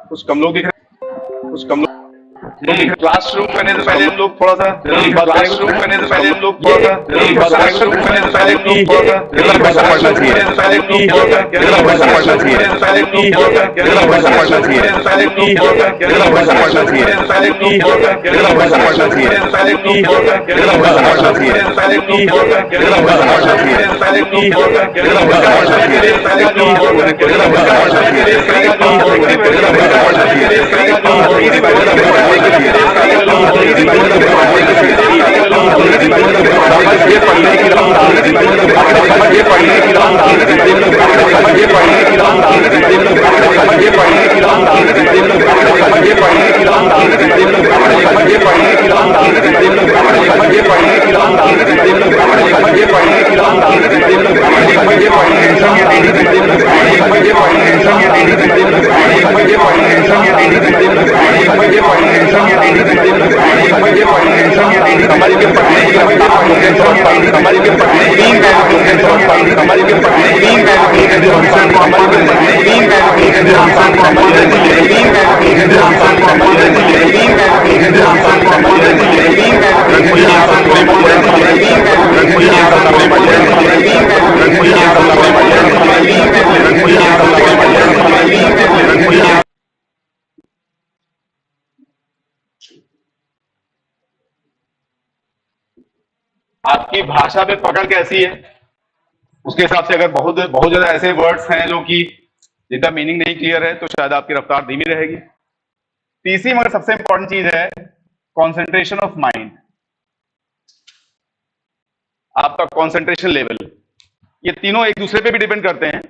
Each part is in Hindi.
कुछ कम लोग दिख रहे हैं, कुछ कम लोग क्लास शुरू करने से पहले हम लोग थोड़ा सा क्लास शुरू करने से पहले हम लोग थोड़ा सा क्लास शुरू करने से पहले हम लोग थोड़ा सा क्लास शुरू करने से पहले हम लोग थोड़ा सा क्लास शुरू करने से पहले हम लोग थोड़ा सा क्लास शुरू करने से पहले हम लोग थोड़ा सा क्लास शुरू करने से पहले हम लोग थोड़ा सा क्लास शुरू करने से पहले हम लोग थोड़ा सा क्लास शुरू करने से पहले हम लोग थोड़ा सा क्लास शुरू करने से पहले हम लोग थोड़ा सा क्लास शुरू करने से पहले हम लोग थोड़ा सा क्लास शुरू करने से पहले हम लोग थोड़ा आपकी भाषा पे पकड़ कैसी है उसके हिसाब से अगर बहुत बहुत ज्यादा ऐसे वर्ड्स हैं जो कि जिनका मीनिंग नहीं क्लियर है तो शायद आपकी रफ्तार धीमी रहेगी। तीसरी मगर सबसे इंपॉर्टेंट चीज है कंसंट्रेशन ऑफ माइंड, आपका कंसंट्रेशन लेवल। ये तीनों एक दूसरे पे भी डिपेंड करते हैं,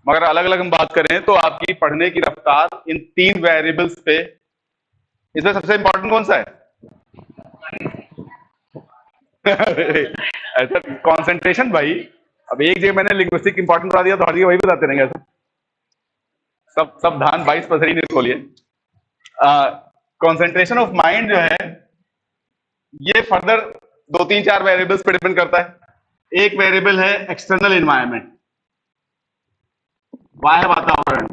मगर अलग अलग हम बात करें तो आपकी पढ़ने की रफ्तार इन तीन वेरिएबल्स पे, इसमें सबसे इंपॉर्टेंट कौन सा है? ऐसा कंसंट्रेशन भाई, अब एक जगह मैंने लिंग्विस्टिक इंपॉर्टेंट बता दिया तो हर जगह वही बताते रहेंगे ऐसा। सब धान 22% नहीं खोलिए। कंसंट्रेशन ऑफ माइंड जो है ये फर्दर 2-3-4 वेरिएबल्स पे डिपेंड करता है। एक वेरिएबल है एक्सटर्नल एनवायरनमेंट, बाह्य वातावरण।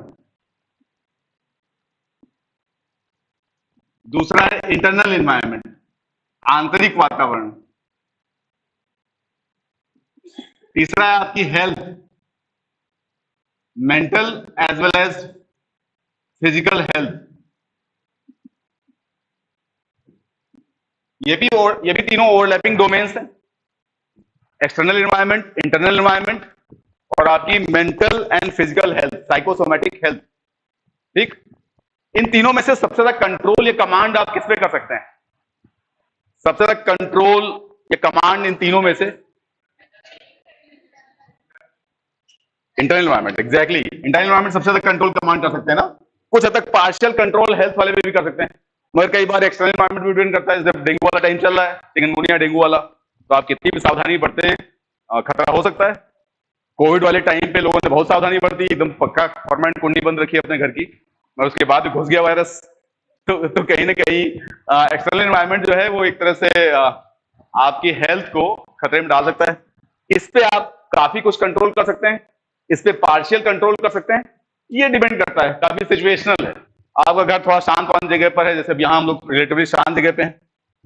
दूसरा है इंटरनल एनवायरनमेंट, आंतरिक वातावरण। तीसरा है आपकी health, mental as well as physical health. ये भी तीनों ओवरलैपिंग डोमेन्स हैं, एक्सटर्नल एनवायरनमेंट, इंटरनल एनवायरनमेंट और आपकी mental and physical health, psychosomatic health. ठीक, इन तीनों में से सबसे ज्यादा कंट्रोल या कमांड आप किस पे कर सकते हैं? सबसे ज्यादा कंट्रोल या कमांड इन तीनों में से internal environment. Exactly, internal environment सबसे ज्यादा कंट्रोल कमांड कर सकते हैं ना। कुछ हद तक पार्शियल कंट्रोल हेल्थ वाले भी कर सकते हैं, मगर कई बार एक्सटर्नल एनवायरनमेंट भी डिपेंड करता है। जब डेंगू वाला टाइम चल रहा है, चिकनगुनिया डेंगू वाला, तो आप कितनी भी सावधानी बरतें खतरा हो सकता है। कोविड वाले टाइम पे लोगों ने बहुत सावधानी बरती, एकदम पक्का परमानेंट कुंडी बंद रखी अपने घर की, और उसके बाद घुस गया वायरस। तो कहीं ना कहीं एक्सटर्नल एनवायरनमेंट जो है वो एक तरह से आपकी हेल्थ को खतरे में डाल सकता है। इस पे आप काफी कुछ कंट्रोल कर सकते हैं, इस पे पार्शियल कंट्रोल कर सकते हैं। ये डिपेंड करता है, काफी सिचुएशनल है। आपका घर थोड़ा शांत वाली जगह पर है, जैसे अब यहाँ हम लोग रिलेटिवली शांत जगह पे हैं।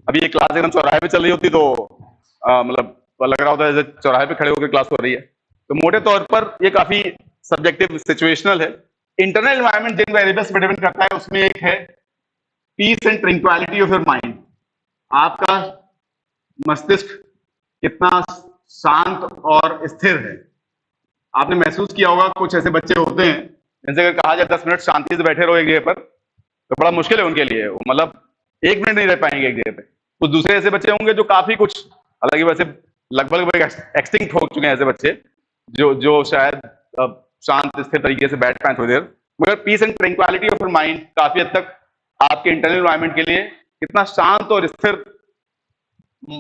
अभी ये क्लास एकदम चौराहे पे चल रही होती तो मतलब लग रहा होता है जैसे चौराहे पे खड़े होकर क्लास हो रही है। तो मोटे तौर पर ये काफी सब्जेक्टिव सिचुएशनल है। इंटरनल एनवायरनमेंट जिन वेरिएबल्स पे डिपेंड करता है उसमें एक है peace and tranquillity of your mind. आपका मस्तिष्क कितना शांत और स्थिर है। आपने महसूस किया होगा कुछ ऐसे बच्चे होते हैं जिनसे अगर कहा जाए 10 मिनट शांति से बैठे रहो एक जगह पर, तो बड़ा मुश्किल है उनके लिए, वो मतलब 1 मिनट नहीं रह पाएंगे एक जगह पे। कुछ दूसरे ऐसे बच्चे होंगे जो काफी कुछ, हालांकि वैसे लगभग एक्सटिंक्ट हो चुके हैं ऐसे बच्चे जो शायद शांत स्थिर तरीके से बैठ पाए थोड़ी देर। मगर peace and tranquillity of your mind काफी हद तक आपके इंटरनल एनवायरनमेंट के लिए कितना शांत और स्थिर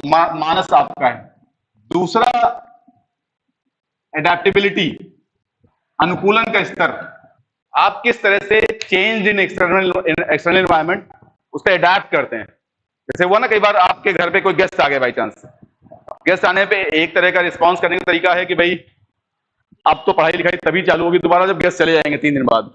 मानस आपका है। दूसरा एडेप्टेबिलिटी, अनुकूलन का स्तर। आप किस तरह से चेंज इन एक्सटर्नल एनवायरनमेंट उससे अडेप्ट करते हैं। जैसे हुआ ना, कई बार आपके घर पे कोई गेस्ट आ गए बाई चांस। गेस्ट आने पे एक तरह का रिस्पांस करने का तरीका है कि भाई अब तो पढ़ाई लिखाई तभी चालू होगी दोबारा जब गेस्ट चले जाएंगे 3 दिन बाद।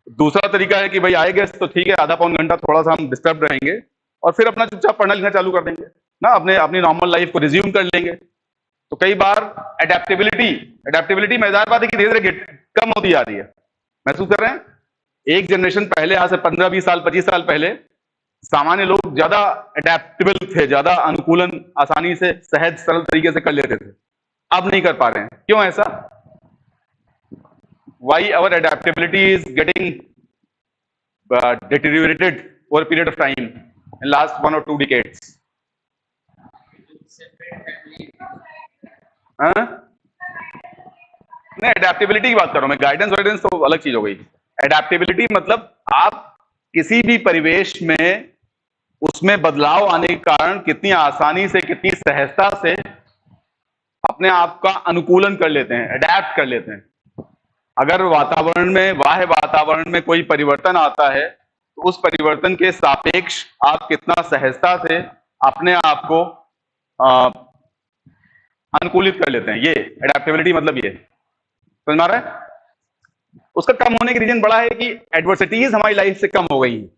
दूसरा तरीका है कि भाई आए गेस्ट तो ठीक है, आधा पौन घंटा थोड़ा सा हम डिस्टर्ब रहेंगे और फिर अपना चुपचाप पढ़ना लिखना चालू कर देंगे ना, अपने अपनी नॉर्मल लाइफ को रिज्यूम कर लेंगे। तो कई बार एडेप्टेबिलिटी एडेप्टेबिलिटी मजेदार बात है कि धीरे धीरे कम होती जा रही है। महसूस कर रहे हैं? एक जनरेशन पहले, आज से 15-20 साल 25 साल पहले सामान्य लोग ज्यादा एडेप्टेबल थे, ज्यादा अनुकूलन आसानी से सहज सरल तरीके से कर लेते थे। अब नहीं कर पा रहे हैं, क्यों ऐसा? Why our adaptability is getting deteriorated over a period of time in last 1 or 2 decades? हाँ? नहीं, एडेप्टेबिलिटी की बात कर रहा हूं मैं, गाइडेंस वाइडेंस तो अलग चीज हो गई। एडेप्टेबिलिटी मतलब आप किसी भी परिवेश में उसमें बदलाव आने के कारण कितनी आसानी से, कितनी सहजता से अपने आप का अनुकूलन कर लेते हैं, अडेप्ट कर लेते हैं। अगर वातावरण में, बाह्य वातावरण में कोई परिवर्तन आता है तो उस परिवर्तन के सापेक्ष आप कितना सहजता से अपने आप को अनुकूलित कर लेते हैं, ये एडेप्टेबिलिटी मतलब ये। समझ में आ रहा है? उसका कम होने की रीजन बड़ा है कि एडवर्सिटीज हमारी लाइफ से कम हो गई हैं।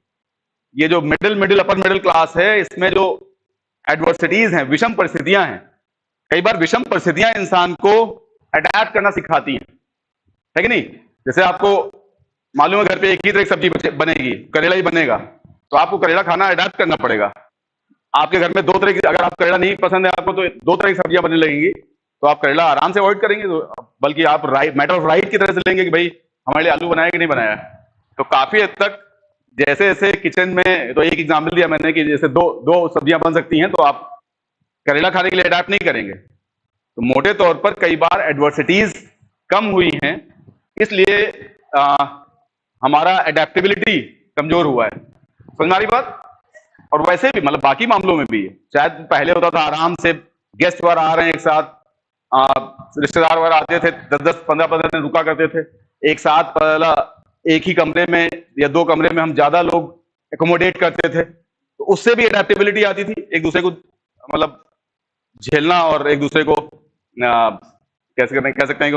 ये जो मिडिल अपर मिडिल क्लास है, इसमें जो एडवर्सिटीज हैं, विषम परिस्थितियां हैं, कई बार विषम परिस्थितियां इंसान को अडेप्ट करना सिखाती हैं, है कि नहीं? जैसे आपको मालूम है घर पे एक ही तरह की सब्जी बनेगी, करेला ही बनेगा, तो आपको करेला खाना अडेप्ट करना पड़ेगा। आपके घर में 2 तरह की, अगर आप करेला नहीं पसंद है आपको तो 2 तरह की सब्जियां बनने लगेंगी, तो आप करेला आराम से अवॉइड करेंगे, तो बल्कि आप मैटर ऑफ राइट की तरह से लेंगे कि भाई हमारे लिए आलू बनाया कि नहीं बनाया। तो काफी हद तक जैसे जैसे किचन में, तो एक एग्जाम्पल दिया मैंने कि जैसे दो सब्जियां बन सकती हैं, तो आप करेला खाने के लिए अडेप्ट नहीं करेंगे। तो मोटे तौर पर कई बार एडवर्सिटीज कम हुई हैं, इसलिए हमारा एडेप्टेबिलिटी कमजोर हुआ है। समझ में आ रही बात? और वैसे भी मतलब बाकी मामलों में भी शायद पहले होता था आराम से गेस्ट वगैरह आ रहे हैं एक साथ, रिश्तेदार वगैरह आते थे, 10-10 15-15 दिन रुका करते थे एक साथ, पहला एक ही कमरे में या 2 कमरे में हम ज्यादा लोग एकोमोडेट करते थे, तो उससे भी एडेप्टेबिलिटी आती थी, एक दूसरे को मतलब झेलना और एक दूसरे को कैसे कह सकते हैं कि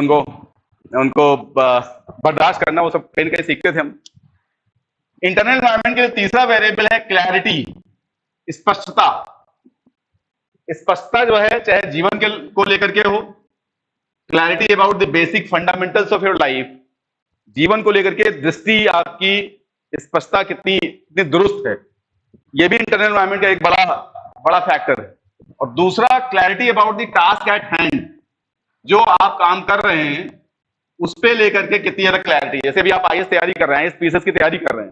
उनको बर्दाश्त करना, वो सब कहीं ना कहीं सीखते थे हम। इंटरनल एनवायरनमेंट के लिए तीसरा वेरिएबल है क्लैरिटी, स्पष्टता। स्पष्टता जो है चाहे जीवन को लेकर के हो, clarity about the basic fundamentals of your life, जीवन को लेकर के दृष्टि आपकी स्पष्टता कितनी दुरुस्त है, ये भी इंटरनल एनवायरनमेंट का एक बड़ा फैक्टर है। और दूसरा clarity about the task at hand, जो आप काम कर रहे हैं उस पे लेकर के कितनी ज्यादा क्लैरिटी। जैसे भी आप आईएएस तैयारी कर रहे हैं, पीसीएस की तैयारी कर रहे हैं,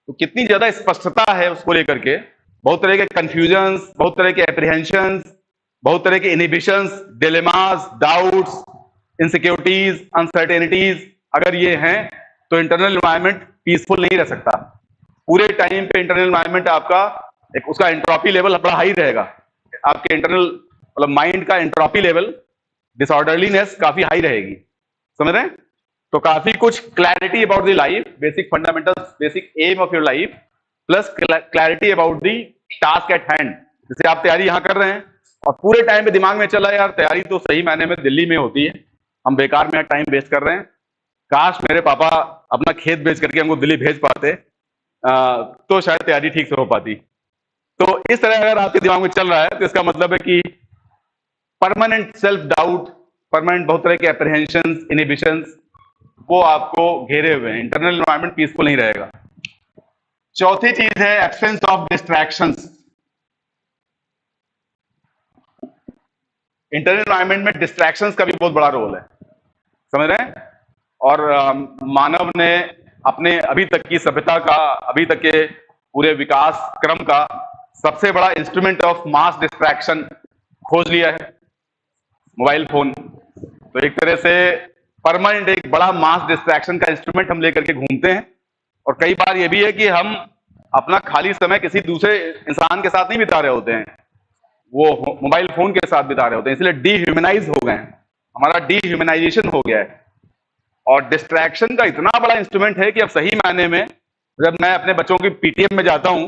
तो कितनी ज्यादा स्पष्टता है उसको लेकर के। बहुत तरह के कंफ्यूजन्स, बहुत तरह के एप्रीहेंशंस, बहुत तरह के inhibitions, dilemmas, doubts, insecurities, uncertainties अगर ये हैं तो इंटरनल एनवायरनमेंट पीसफुल नहीं रह सकता। पूरे टाइम पे इंटरनल एनवायरनमेंट आपका उसका एंट्रोपी लेवल बड़ा हाई रहेगा। आपके इंटरनल मतलब माइंड का एंट्रोपी लेवल, डिसऑर्डरलीनेस काफी हाई रहेगी। समझ रहे हैं? तो काफी कुछ clarity about the life, basic fundamentals, basic aim of your life, plus clarity about the task at hand. जैसे आप तैयारी यहां कर रहे हैं और पूरे टाइम पे दिमाग में चला यार तैयारी तो सही मायने में दिल्ली में होती है, हम बेकार में टाइम वेस्ट कर रहे हैं, काश मेरे पापा अपना खेत बेच करके हमको दिल्ली भेज पाते तो शायद तैयारी ठीक से हो पाती। तो इस तरह अगर आपके दिमाग में चल रहा है तो इसका मतलब है कि परमानेंट सेल्फ डाउट, परमानेंट बहुत तरह के एप्रीहेंशंस, इनहिबिशंस वो आपको घेरे हुए हैं, इंटरनल एनवायरनमेंट पीसफुल नहीं रहेगा। चौथी चीज है absence of distractions. Internal environment में डिस्ट्रैक्शंस का भी बहुत बड़ा रोल है, समझ रहे हैं? और मानव ने अपने अभी तक की सभ्यता का, अभी तक के पूरे विकास क्रम का सबसे बड़ा इंस्ट्रूमेंट ऑफ मास डिस्ट्रैक्शन खोज लिया है, मोबाइल फोन। तो एक तरह से परमानेंट एक बड़ा मास डिस्ट्रैक्शन का इंस्ट्रूमेंट हम लेकर के घूमते हैं। और कई बार ये भी है कि हम अपना खाली समय किसी दूसरे इंसान के साथ नहीं बिता रहे होते हैं, वो मोबाइल फोन के साथ बिता रहे होते हैं, इसलिए डीह्यूमनाइज हो गए हैं, हमारा डीह्यूमनाइजेशन हो गया है। और डिस्ट्रैक्शन का इतना बड़ा इंस्ट्रूमेंट है कि अब सही मायने में जब मैं अपने बच्चों की पीटीएम में जाता हूं,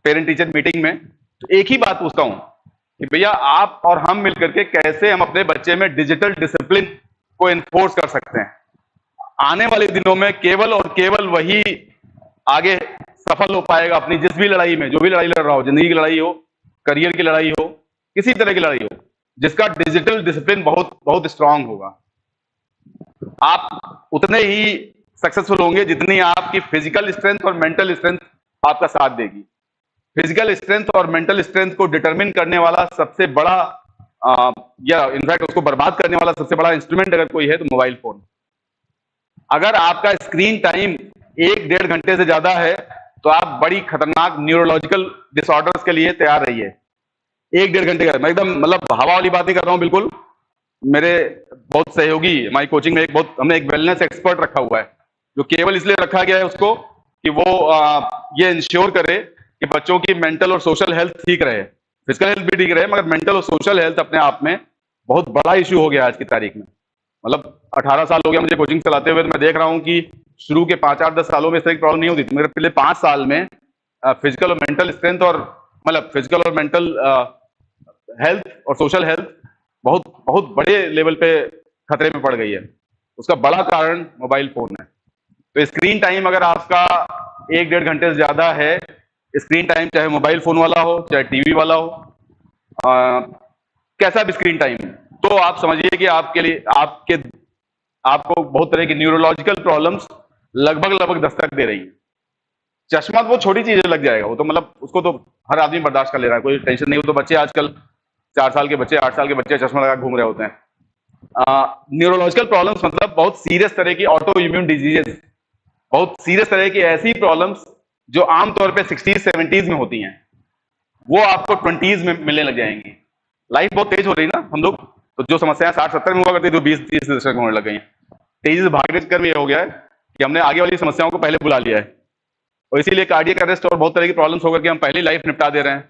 पेरेंट टीचर मीटिंग में, तो एक ही बात पूछता हूं कि भैया आप और हम मिलकर के कैसे हम अपने बच्चे में डिजिटल डिसिप्लिन को इन्फोर्स कर सकते हैं। आने वाले दिनों में केवल और केवल वही आगे सफल हो पाएगा अपनी जिस भी लड़ाई में, जो भी लड़ाई लड़ रहा हो, जिंदगी की लड़ाई हो, करियर की लड़ाई हो, किसी तरह की लड़ाई हो, जिसका डिजिटल डिसिप्लिन बहुत बहुत स्ट्रांग होगा। आप उतने ही सक्सेसफुल होंगे जितनी आपकी फिजिकल स्ट्रेंथ और मेंटल स्ट्रेंथ आपका साथ देगी। फिजिकल स्ट्रेंथ और मेंटल स्ट्रेंथ को डिटरमिन करने वाला सबसे बड़ा या इनफैक्ट उसको बर्बाद करने वाला सबसे बड़ा इंस्ट्रूमेंट अगर कोई है तो मोबाइल फोन। अगर आपका स्क्रीन टाइम 1-1.5 घंटे से ज्यादा है तो आप बड़ी खतरनाक न्यूरोलॉजिकल डिसऑर्डर्स के लिए तैयार रहिए। 1-1.5 घंटे का, मैं एकदम मतलब हवा वाली बात नहीं कर रहा हूं बिल्कुल। मेरे बहुत सहयोगी हमारी कोचिंग में हमने एक वेलनेस एक्सपर्ट रखा हुआ है, जो केवल इसलिए रखा गया है उसको कि वो ये इंश्योर करे कि बच्चों की मेंटल और सोशल हेल्थ ठीक रहे। फिजिकल हेल्थ भी ठीक रहे, मगर मेंटल और सोशल हेल्थ अपने आप में बहुत बड़ा इश्यू हो गया आज की तारीख में। मतलब 18 साल हो गया मुझे कोचिंग चलाते हुए, तो मैं देख रहा हूँ कि शुरू के 5-8-10 सालों में इस तरह की प्रॉब्लम नहीं होती थी, मगर पिछले 5 साल में फिजिकल और मेंटल स्ट्रेंथ और मतलब फिजिकल और मेंटल हेल्थ और सोशल हेल्थ बहुत बहुत बड़े लेवल पे खतरे में पड़ गई है। उसका बड़ा कारण मोबाइल फोन है। तो स्क्रीन टाइम अगर आपका 1-1.5 घंटे से ज्यादा है, स्क्रीन टाइम चाहे मोबाइल फोन वाला हो चाहे टीवी वाला हो, कैसा भी स्क्रीन टाइम, तो आप समझिए कि आपके लिए आपको बहुत तरह की न्यूरोलॉजिकल प्रॉब्लम्स लगभग दस्तक दे रही है। चश्मा तो वो छोटी चीज लग जाएगा, वो तो मतलब उसको तो हर आदमी बर्दाश्त कर ले रहा है, कोई टेंशन नहीं। वो तो बच्चे आजकल 4 साल के बच्चे 8 साल के बच्चे चश्मा लगा घूम रहे होते हैं। न्यूरोलॉजिकल प्रॉब्लम्स मतलब बहुत सीरियस तरह की ऑटो इम्यून डिजीजेस, बहुत सीरियस तरह की ऐसी प्रॉब्लम्स जो आमतौर पे 60s-70s में होती हैं, वो आपको 20s में मिलने लग जाएंगी। लाइफ बहुत तेज हो रही है ना, हम लोग तो जो समस्याएं 60-70 में हुआ करती थी, 20-30 दशक में होने लग गई हैं। तेजी से भागने के चक्कर में ये हो गया है कि हमने आगे वाली समस्याओं को पहले बुला लिया है, और इसीलिए कार्डियक अरेस्ट और बहुत तरह की प्रॉब्लम्स होकर के हम पहले लाइफ निपटा दे रहे हैं।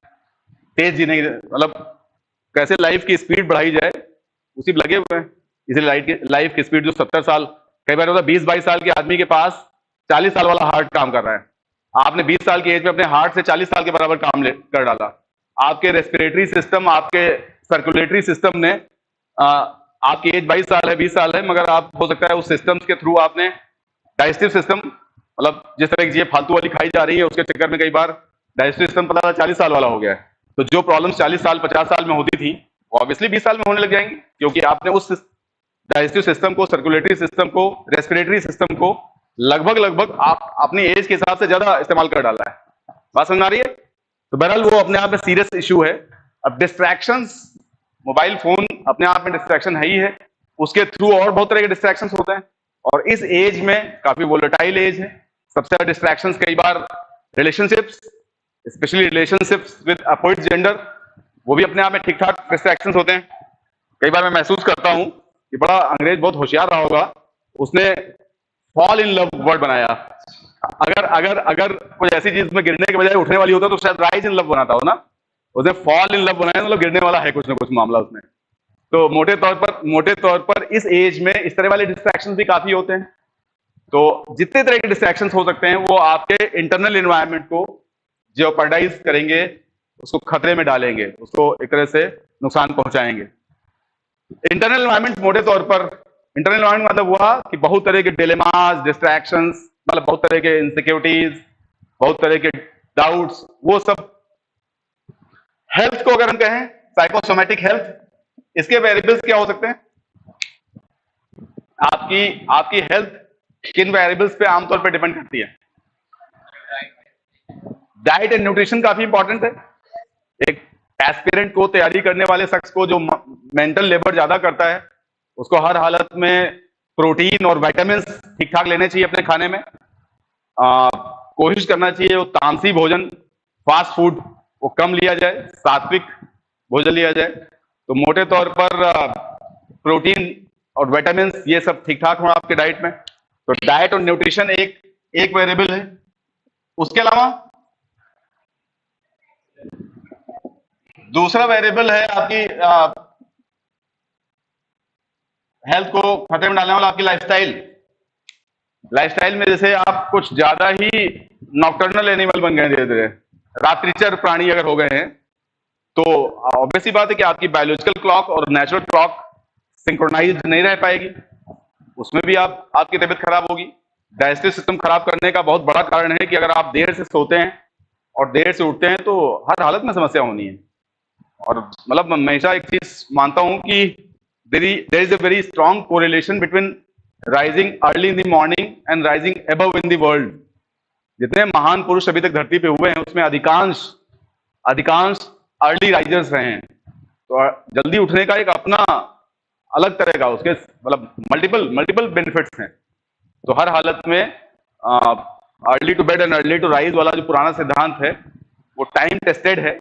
तेज जी नहीं, मतलब कैसे लाइफ की स्पीड बढ़ाई जाए उसी में लगे हुए हैं। इसलिए लाइफ की स्पीड जो 70 साल, कई बार होता है 20-22 साल के आदमी के पास 40 साल वाला हार्ट काम कर रहा है। आपने 20 साल की एज में अपने हार्ट से 40 साल के बराबर काम कर डाला। आपके रेस्पिरेटरी सिस्टम, आपके सर्कुलेटरी सिस्टम ने आपकी एज 22 साल है, 20 साल है, मगर आप हो सकता है उस सिस्टम्स के थ्रू आपने डाइजेस्टिव सिस्टम, मतलब जिस तरह की चीजें फालतू वाली खाई जा रही है उसके चक्कर में कई बार डाइजेस्टिव सिस्टम पता 40 साल वाला हो गया है। तो जो प्रॉब्लम्स 40 साल 50 साल में होती थी वो ऑब्वियसली 20 साल में होने लग जाएंगी, क्योंकि आपने उस डाइजेस्टिव सिस्टम को, सर्कुलेटरी सिस्टम को, रेस्पिरेटरी सिस्टम को लगभग आप अपनी एज के हिसाब से ज्यादा इस्तेमाल कर डाला है। बात समझ आ रही है? तो बहरहाल वो अपने आप में सीरियस इशू है। अब डिस्ट्रैक्शंस, मोबाइल फोन अपने आप में डिस्ट्रैक्शन है ही है, उसके थ्रू और बहुत तरह के डिस्ट्रैक्शंस होते हैं, और इस एज में काफी वोलेटाइल एज है। सबसे ज्यादा डिस्ट्रैक्शंस कई बार relationships, specially relationships with opposite gender, वो भी अपने आप में ठीक ठाक डिस्ट्रैक्शंस होते हैं। कई बार मैं महसूस करता हूं कि बड़ा अंग्रेज बहुत होशियार रहा होगा, उसने फॉल इन लव वर्ड बनाया। अगर कोई ऐसी चीज में गिरने के बजाय उठने वाली होता तो शायद राइज इन लव बनाता हो ना, उसने फॉल इन लव बनाया, मतलब गिरने वाला है कुछ ना कुछ मामला उसमें। तो मोटे तौर पर इस एज में इस तरह वाले डिस्ट्रैक्शंस भी काफी होते हैं। तो जितने तरह के डिस्ट्रैक्शंस हो सकते हैं वो आपके इंटरनल एनवायरनमेंट को जेओपर्डाइज करेंगे, उसको खतरे में डालेंगे, उसको एक तरह से नुकसान पहुंचाएंगे। इंटरनल एनवायरनमेंट मोटे तौर पर, इंटरनल एनवायरनमेंट मतलब हुआ कि बहुत तरह के डिलेमास, डिस्ट्रैक्शंस, मतलब बहुत तरह के इनसिक्योरिटीज, बहुत तरह के डाउट्स, वो सब। हेल्थ को अगर हम कहें साइकोसोमैटिक हेल्थ, इसके वेरिएबल्स क्या हो सकते हैं? आपकी हेल्थ किन वेरिएबल्स पे आमतौर पे डिपेंड करती है? डाइट एंड न्यूट्रिशन काफी इंपॉर्टेंट है। एक एस्पिरेंट को, तैयारी करने वाले शख्स को जो मेंटल लेबर ज्यादा करता है, उसको हर हालत में प्रोटीन और विटामिन ठीक ठाक लेने चाहिए अपने खाने में। कोशिश करना चाहिए वो तामसी भोजन, फास्ट फूड वो कम लिया जाए, सात्विक भोजन लिया जाए। तो मोटे तौर पर प्रोटीन और विटामिन ये सब ठीक ठाक हो आपके डाइट में। तो डाइट और न्यूट्रिशन एक वेरिएबल है। उसके अलावा दूसरा वेरिएबल है आपकी हेल्थ को खतरे में डालने वाला आपकी लाइफस्टाइल। लाइफस्टाइल में जैसे आप कुछ ज्यादा ही नॉकटर्नल एनिमल बन गए, धीरे धीरे रात्रिचर प्राणी अगर हो गए हैं, तो ऑब्वियस सी बात है कि आपकी बायोलॉजिकल क्लॉक और नेचुरल क्लॉक सिंक्रोनाइज नहीं रह पाएगी। उसमें भी आपकी तबीयत खराब होगी। डाइजेस्टिव सिस्टम खराब करने का बहुत बड़ा कारण है कि अगर आप देर से सोते हैं और देर से उठते हैं तो हर हालत में समस्या होनी है। और मतलब मैं हमेशा एक चीज मानता हूं कि there is a very strong correlation between rising early in the morning and rising above in the world. जितने महान पुरुष अभी तक धरती पे हुए हैं उसमें अधिकांश अधिकांश अर्ली राइजर्स रहे हैं। तो जल्दी उठने का एक अपना अलग तरह का उसके मतलब मल्टीपल मल्टीपल बेनिफिट्स हैं। तो हर हालत में early to bed and early to rise वाला जो पुराना सिद्धांत है वो टाइम टेस्टेड है,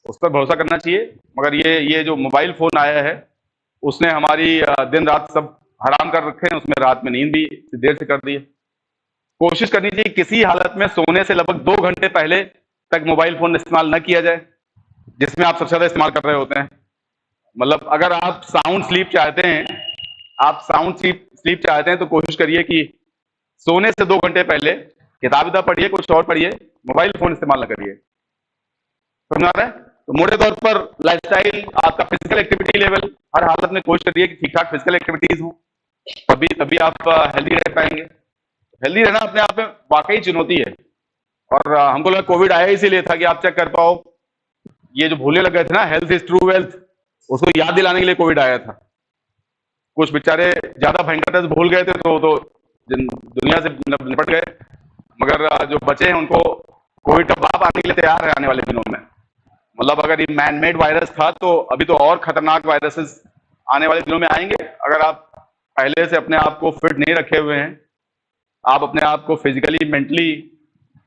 उस पर भरोसा करना चाहिए। मगर ये जो मोबाइल फोन आया है उसने हमारी दिन रात सब हराम कर रखे हैं, उसमें रात में नींद भी देर से कर दी है। कोशिश करनी चाहिए किसी हालत में सोने से लगभग 2 घंटे पहले तक मोबाइल फोन इस्तेमाल न किया जाए, जिसमें आप सबसे ज्यादा इस्तेमाल कर रहे होते हैं। मतलब अगर आप साउंड स्लीप चाहते हैं तो कोशिश करिए कि सोने से 2 घंटे पहले किताब पढ़िए, कुछ और पढ़िए, मोबाइल फोन इस्तेमाल न करिए। समझ आ रहा है? तो मोटे तौर पर लाइफस्टाइल, आपका फिजिकल एक्टिविटी लेवल, हर हालत में कोशिश करिए कि ठीक ठाक फिजिकल एक्टिविटीज हो, तभी आप हेल्दी रह पाएंगे। हेल्दी रहना अपने आप में वाकई चुनौती है। और हमको लगा कोविड आया इसीलिए था कि आप चेक कर पाओ। ये जो भूलने लग गए थे ना, हेल्थ इज ट्रू वेल्थ, उसको याद दिलाने के लिए कोविड आया था। कुछ बेचारे ज्यादा भयंकर से भूल गए थे तो दुनिया से निपट गए, मगर जो बचे हैं उनको कोविड का बाप आने के लिए तैयार है आने वाले दिनों में। मतलब अगर ये मैन मेड वायरस था तो अभी तो और खतरनाक वायरसेस आने वाले दिनों में आएंगे। अगर आप पहले से अपने आप को फिट नहीं रखे हुए हैं, आप अपने आप को फिजिकली, मेंटली,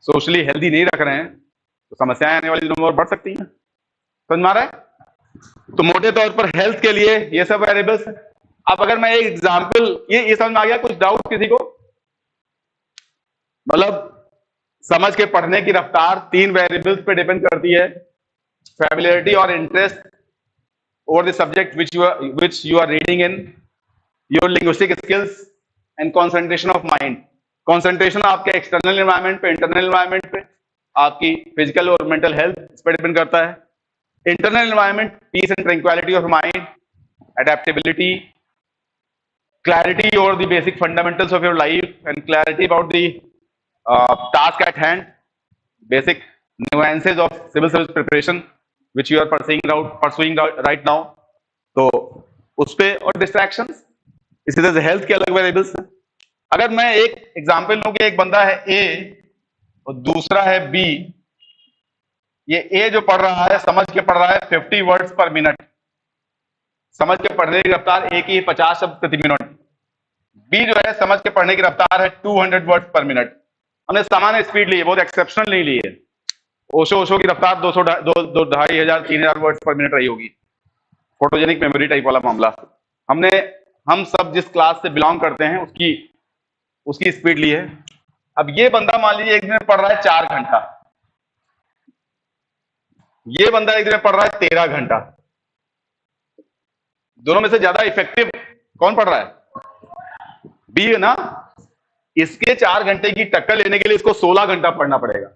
सोशली हेल्दी नहीं रख रहे हैं, तो समस्याएं आने वाले दिनों में और बढ़ सकती हैं। समझ में आ रहा है? तो मोटे तौर पर हेल्थ के लिए ये सब वेरिएबल्स हैं। अब अगर मैं एक एग्जांपल, ये समझ में आ गया? कुछ डाउट किसी को? मतलब समझ के पढ़ने की रफ्तार 3 वेरिएबल्स पे डिपेंड करती है: फैमिलियरिटी और interest over the subject which you are reading in, your linguistic skills and concentration of mind। Concentration आपके एक्सटर्नल एनवायरनमेंट पे, इंटरनल एनवायरनमेंट पे, आपकी फिजिकल और मेंटल हेल्थ इस पर डिपेंड करता है। Internal environment, peace and tranquillity of mind, adaptability, clarity over the basic fundamentals of your life, and clarity about the task at hand, basic nuances of civil service preparation which you are pursuing right now। तो उस पे, और डिस्ट्रैक्शंस, इसी तरह से हेल्थ के अलग वेरिएबल्स हैं। अगर मैं एक एग्जांपल लूं कि एक बंदा है ए और दूसरा है बी। ये ए जो पढ़ रहा है, समझ के पढ़ रहा है 50 वर्ड्स पर मिनट, समझ के पढ़ने की रफ्तार ए की 50 शब्द प्रति मिनट। बी जो है समझ के पढ़ने की रफ्तार है 200 वर्ड्स पर मिनट। हमने सामान्य स्पीड ली है, बहुत एक्सेप्शनल नहीं ली है। ओशो की रफ्तार 2,500-3,000 वर्ड्स पर मिनट रही होगी, फोटोजेनिक मेमोरी टाइप वाला मामला। हम सब जिस क्लास से बिलोंग करते हैं उसकी स्पीड ली है। अब ये बंदा मान लीजिए एक दिन में पढ़ रहा है 4 घंटा, ये बंदा एक दिन में पढ़ रहा है 13 घंटा। दोनों में से ज्यादा इफेक्टिव कौन पढ़ रहा है? बी है ना। इसके 4 घंटे की टक्कर लेने के लिए इसको 16 घंटा पढ़ना पड़ेगा।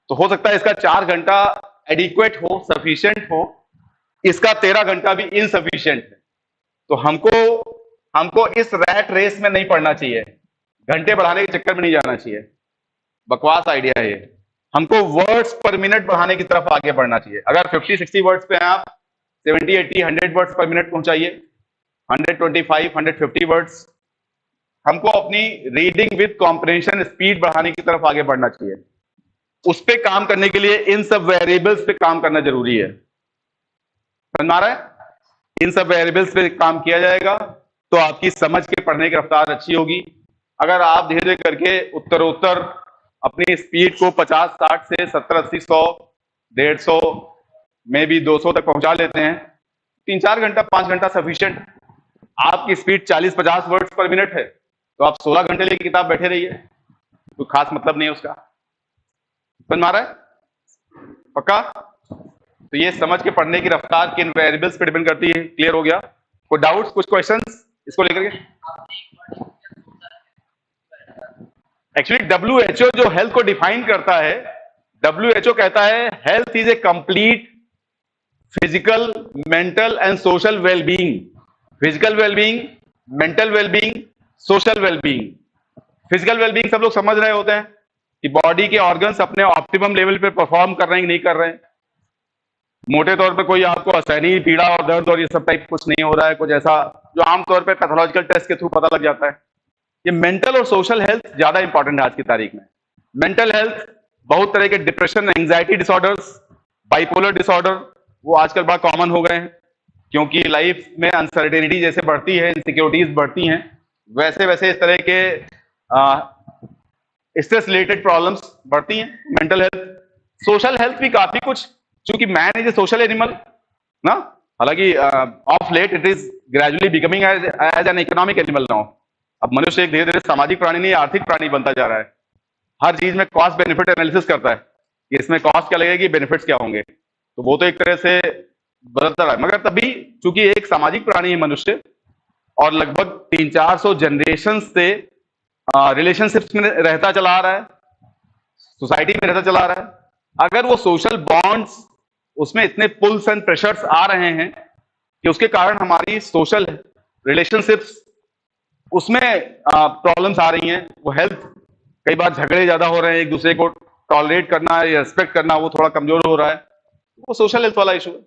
तो हो सकता है इसका 4 घंटा एडिक्वेट हो, सफिशिएंट हो, इसका 13 घंटा भी इनसफिशिएंट है। तो हमको इस रैट रेस में नहीं पढ़ना चाहिए, घंटे बढ़ाने के चक्कर में नहीं जाना चाहिए। बकवास आइडिया है ये। हमको वर्ड्स पर मिनट बढ़ाने की तरफ आगे बढ़ना चाहिए। अगर 50-60 वर्ड्स पे हैं आप, 70-80-100 वर्ड्स पर मिनट पहुंचाइए, 125-150 वर्ड्स। हमको अपनी रीडिंग विद कॉम्प्रिहेंशन स्पीड बढ़ाने की तरफ आगे बढ़ना चाहिए। उस पे काम करने के लिए इन सब वेरिएबल्स पे काम करना जरूरी है। समझ में आ रहा है? इन सब वेरिएबल्स पे काम किया जाएगा तो आपकी समझ के पढ़ने की रफ्तार अच्छी होगी। अगर आप धीरे धीरे करके उत्तरोत्तर अपनी स्पीड को 50-60 से 70-80, 100, 150, में भी 200 तक पहुंचा लेते हैं, 3-4 घंटा, 5 घंटा सफिशिएंट। आपकी स्पीड 40-50 वर्ड्स पर मिनट है तो आप 16 घंटे लेके किताब बैठे रहिए, कोई खास मतलब नहीं है उसका। समझ में आ रहा है? पक्का? तो ये समझ के पढ़ने की रफ्तार किन वेरिएबल्स पे डिपेंड करती है। क्लियर हो गया? कोई डाउट्स, कुछ क्वेश्चंस इसको लेकर के? एक्चुअली WHO जो हेल्थ को डिफाइन करता है, WHO कहता है health is a complete physical, mental and social wellbeing. Physical wellbeing, mental wellbeing, social wellbeing, physical wellbeing सब लोग समझ रहे होते हैं कि बॉडी के ऑर्गन्स अपने ऑप्टिमम लेवल पे परफॉर्म कर रहे हैं कि नहीं कर रहे हैं। मोटे तौर पे कोई आपको असहनीय पीड़ा और दर्द और ये सब टाइप कुछ नहीं हो रहा है, कुछ ऐसा जो आमतौर पे पैथोलॉजिकल टेस्ट के थ्रू पता लग जाता है। ये मेंटल और सोशल हेल्थ ज्यादा इंपॉर्टेंट है आज की तारीख में। मेंटल हेल्थ, बहुत तरह के depression, anxiety disorders, bipolar disorder, वो आजकल बड़ा कॉमन हो गए हैं, क्योंकि लाइफ में अनसर्टेनिटी जैसे बढ़ती है, इनसिक्योरिटीज बढ़ती हैं, वैसे वैसे इस तरह के स्ट्रेस रिलेटेड प्रॉब्लम्स बढ़ती हैं। मेंटल हेल्थ, सोशल हेल्थ भी काफी कुछ, क्योंकि man is a social animal ना, हालांकि of late it is gradually becoming as an economic animal now. अब मनुष्य एक धीरे धीरे सामाजिक प्राणी नहीं, आर्थिक प्राणी बनता जा रहा है। हर चीज में कॉस्ट बेनिफिट एनालिसिस करता है कि इसमें कॉस्ट क्या लगेगी, बेनिफिट्स क्या होंगे, तो वो तो एक तरह से बदलता रहा है। मगर तभी चूंकि एक सामाजिक प्राणी है मनुष्य, और लगभग 300-400 जनरेशन से रिलेशनशिप्स में रहता चला आ रहा है, सोसाइटी में रहता चला आ रहा है। अगर वो सोशल बॉन्ड्स, उसमें इतने पुल्स एंड प्रेशर्स आ रहे हैं कि उसके कारण हमारी सोशल रिलेशनशिप्स उसमें प्रॉब्लम्स आ रही हैं, वो हेल्थ, कई बार झगड़े ज्यादा हो रहे हैं, एक दूसरे को टॉलरेट करना या रिस्पेक्ट करना वो थोड़ा कमजोर हो रहा है, वो सोशल हेल्थ वाला इशू है।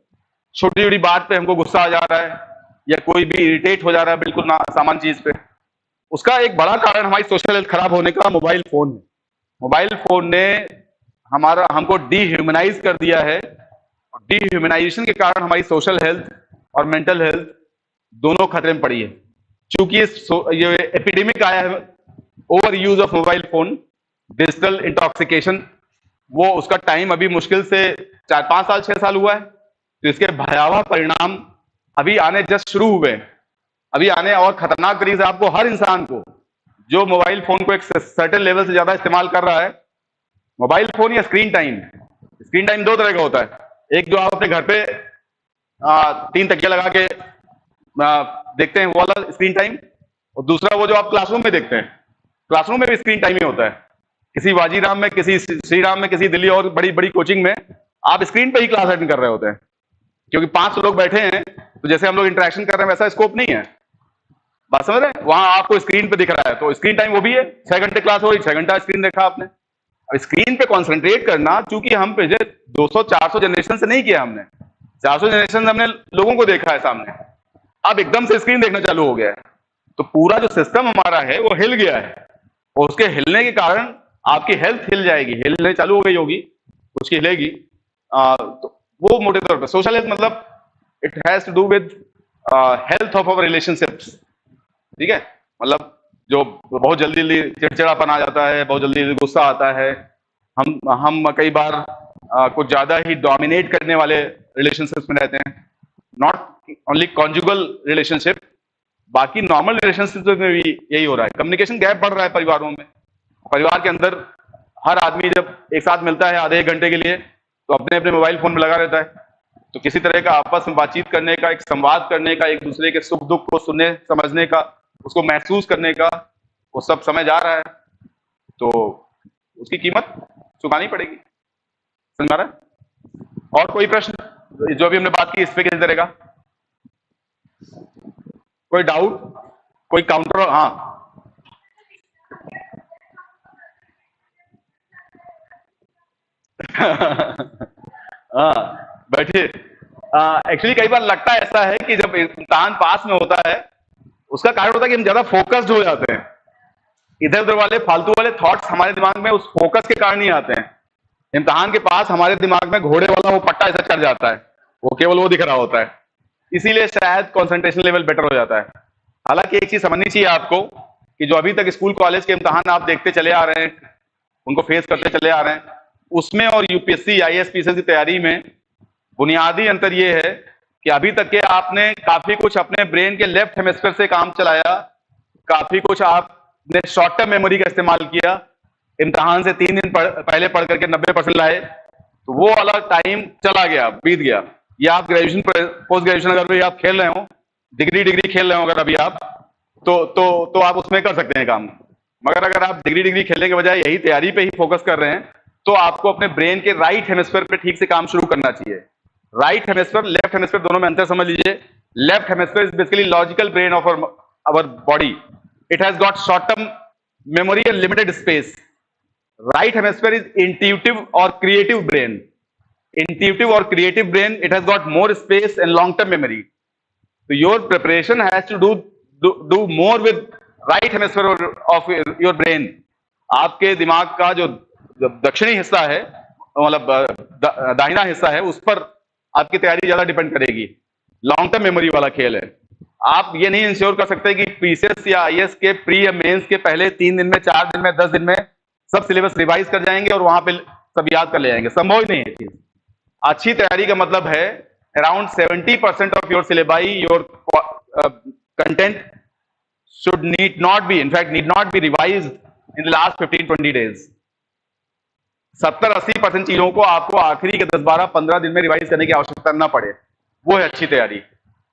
छोटी छोटी बात पे हमको गुस्सा आ जा रहा है, या कोई भी इरिटेट हो जा रहा है बिल्कुल ना सामान्य चीज पे, उसका एक बड़ा कारण हमारी सोशल हेल्थ खराब होने का मोबाइल फोन है। मोबाइल फोन ने हमको डीह्यूमनाइज कर दिया है, और डीह्यूमनाइजेशन के कारण हमारी सोशल हेल्थ और मेंटल हेल्थ दोनों खतरे में पड़ी है। चूंकि ये एपिडेमिक आया है, over use of mobile phone, digital intoxication, वो उसका टाइम अभी मुश्किल से 4-5 साल 6 साल हुआ है, तो इसके भयावह परिणाम अभी आने जस्ट शुरू हुए हैं, अभी आने और खतरनाक तरीके से आपको, हर इंसान को जो मोबाइल फोन को एक सर्टेन लेवल से ज्यादा इस्तेमाल कर रहा है, मोबाइल फोन या स्क्रीन टाइम, स्क्रीन टाइम दो तरह का होता है। एक जो आप अपने घर पे 3 तकिया लगा के देखते हैं वो वाला स्क्रीन टाइम, और दूसरा वो जो आप क्लासरूम में देखते हैं, क्लासरूम में भी स्क्रीन टाइम ही होता है। किसी वाजीराम में, किसी श्रीराम में, किसी दिल्ली और बड़ी बड़ी कोचिंग में आप स्क्रीन पे ही क्लास अटेंड कर रहे होते हैं, क्योंकि 500 लोग बैठे हैं, तो जैसे हम लोग इंटरेक्शन कर रहे हैं वैसा स्कोप नहीं है, बात समझ रहे हैं। वहां आपको स्क्रीन पे दिख रहा है, तो स्क्रीन टाइम वो भी है, 6 घंटे क्लास हो रही, 6 घंटा स्क्रीन देखा आपने। अब स्क्रीन पे कॉन्सेंट्रेट करना, चूंकि हम पिछले 200-400 जनरेशन से नहीं किया हमने, 400 जनरेशन से हमने लोगों को देखा है सामने, अब एकदम से स्क्रीन देखना चालू हो गया है, तो पूरा जो सिस्टम हमारा है वो हिल गया है, और उसके हिलने के कारण आपकी हेल्थ हिल जाएगी, हिलने चालू हो गई होगी, उसकी हिलेगी। तो वो मोटे तौर पर सोशल हेल्थ मतलब it has to do with health of our relationships, ठीक है। मतलब जो बहुत जल्दी जल्दी चिड़चिड़ापन आ जाता है, बहुत जल्दी जल्दी गुस्सा आता है, हम कई बार कुछ ज्यादा ही डोमिनेट करने वाले रिलेशनशिप्स में रहते हैं, नॉट ओनली कॉन्जुगल रिलेशनशिप, बाकी नॉर्मल रिलेशनशिप में भी यही हो रहा है। कम्युनिकेशन गैप बढ़ रहा है परिवारों में, परिवार के अंदर हर आदमी जब एक साथ मिलता है आधे 1 घंटे के लिए, तो अपने अपने मोबाइल फोन में लगा रहता है, तो किसी तरह का आपस में बातचीत करने का, एक संवाद करने का, एक दूसरे के सुख दुख को सुनने समझने का, उसको महसूस करने का, वो सब समय जा रहा है, तो उसकी कीमत चुकानी पड़ेगी। समझ आ रहा है? और कोई प्रश्न जो भी हमने बात की इस पे किसी तरह का, कोई डाउट, कोई काउंटर? हाँ हाँ बैठिए। एक्चुअली कई बार लगता है ऐसा है कि जब इम्तिहान पास में होता है, उसका कारण होता है कि हम ज्यादा फोकस्ड हो जाते हैं, इधर उधर वाले फालतू वाले थॉट्स हमारे दिमाग में उस फोकस के कारण ही आते हैं। इम्तिहान के पास हमारे दिमाग में घोड़े वाला वो पट्टा ऐसा चढ़ जाता है, वो केवल वो दिख रहा होता है, इसीलिए शायद कंसंट्रेशन लेवल बेटर हो जाता है। हालांकि एक चीज समझनी चाहिए आपको कि जो अभी तक स्कूल कॉलेज के इम्तिहान आप देखते चले आ रहे हैं, उनको फेस करते चले आ रहे हैं, उसमें और यूपीएससी आईएएस पीसीएस की तैयारी में बुनियादी अंतर यह है कि अभी तक के आपने काफी कुछ अपने ब्रेन के लेफ्ट हेमिस्फीयर से काम चलाया, काफी कुछ आपने शॉर्ट टर्म मेमोरी का इस्तेमाल किया, इम्तिहान से 3 दिन पहले पढ़ करके 90% लाए, तो वो वाला टाइम चला गया, बीत गया। या आप ग्रेजुएशन पोस्ट ग्रेजुएशन अगर भी आप खेल रहे हो, डिग्री खेल रहे हो अगर अभी आप, तो आप उसमें कर सकते हैं काम। मगर अगर आप डिग्री खेलने के बजाय यही तैयारी पे ही फोकस कर रहे हैं, तो आपको अपने ब्रेन के राइट हेमिस्फीयर पे ठीक से काम शुरू करना चाहिए। राइट हेमिस्फीयर, लेफ्ट हेमिस्फीयर, दोनों में अंतर समझ लीजिए। Left hemisphere is basically logical brain of our body, It has got short-term memory and limited space. Right hemisphere is intuitive or creative brain. Intuitive or creative brain, it has got more space and long-term memory. So your preparation has to do more with right hemisphere of your brain. आपके दिमाग का जो दक्षिणी हिस्सा है, मतलब दाहिना हिस्सा है, उस पर आपकी तैयारी ज्यादा डिपेंड करेगी. लॉन्ग टर्म मेमोरी वाला खेल है. आप ये नहीं इंश्योर कर सकते कि पीसीएस या आईएएस के प्री या मेंस के पहले 3 दिन में, 4 दिन में, 10 दिन में सब सिलेबस रिवाइज कर जाएंगे और वहां पे सब याद कर ले जाएंगे. संभव ही नहीं है चीज. अच्छी तैयारी का मतलब है around 70% of your syllabi, your content need not be revised in the last 15-20 days. 70-80% चीजों को आपको आखिरी के 10-12-15 दिन में रिवाइज करने की आवश्यकता ना पड़े. वो है अच्छी तैयारी.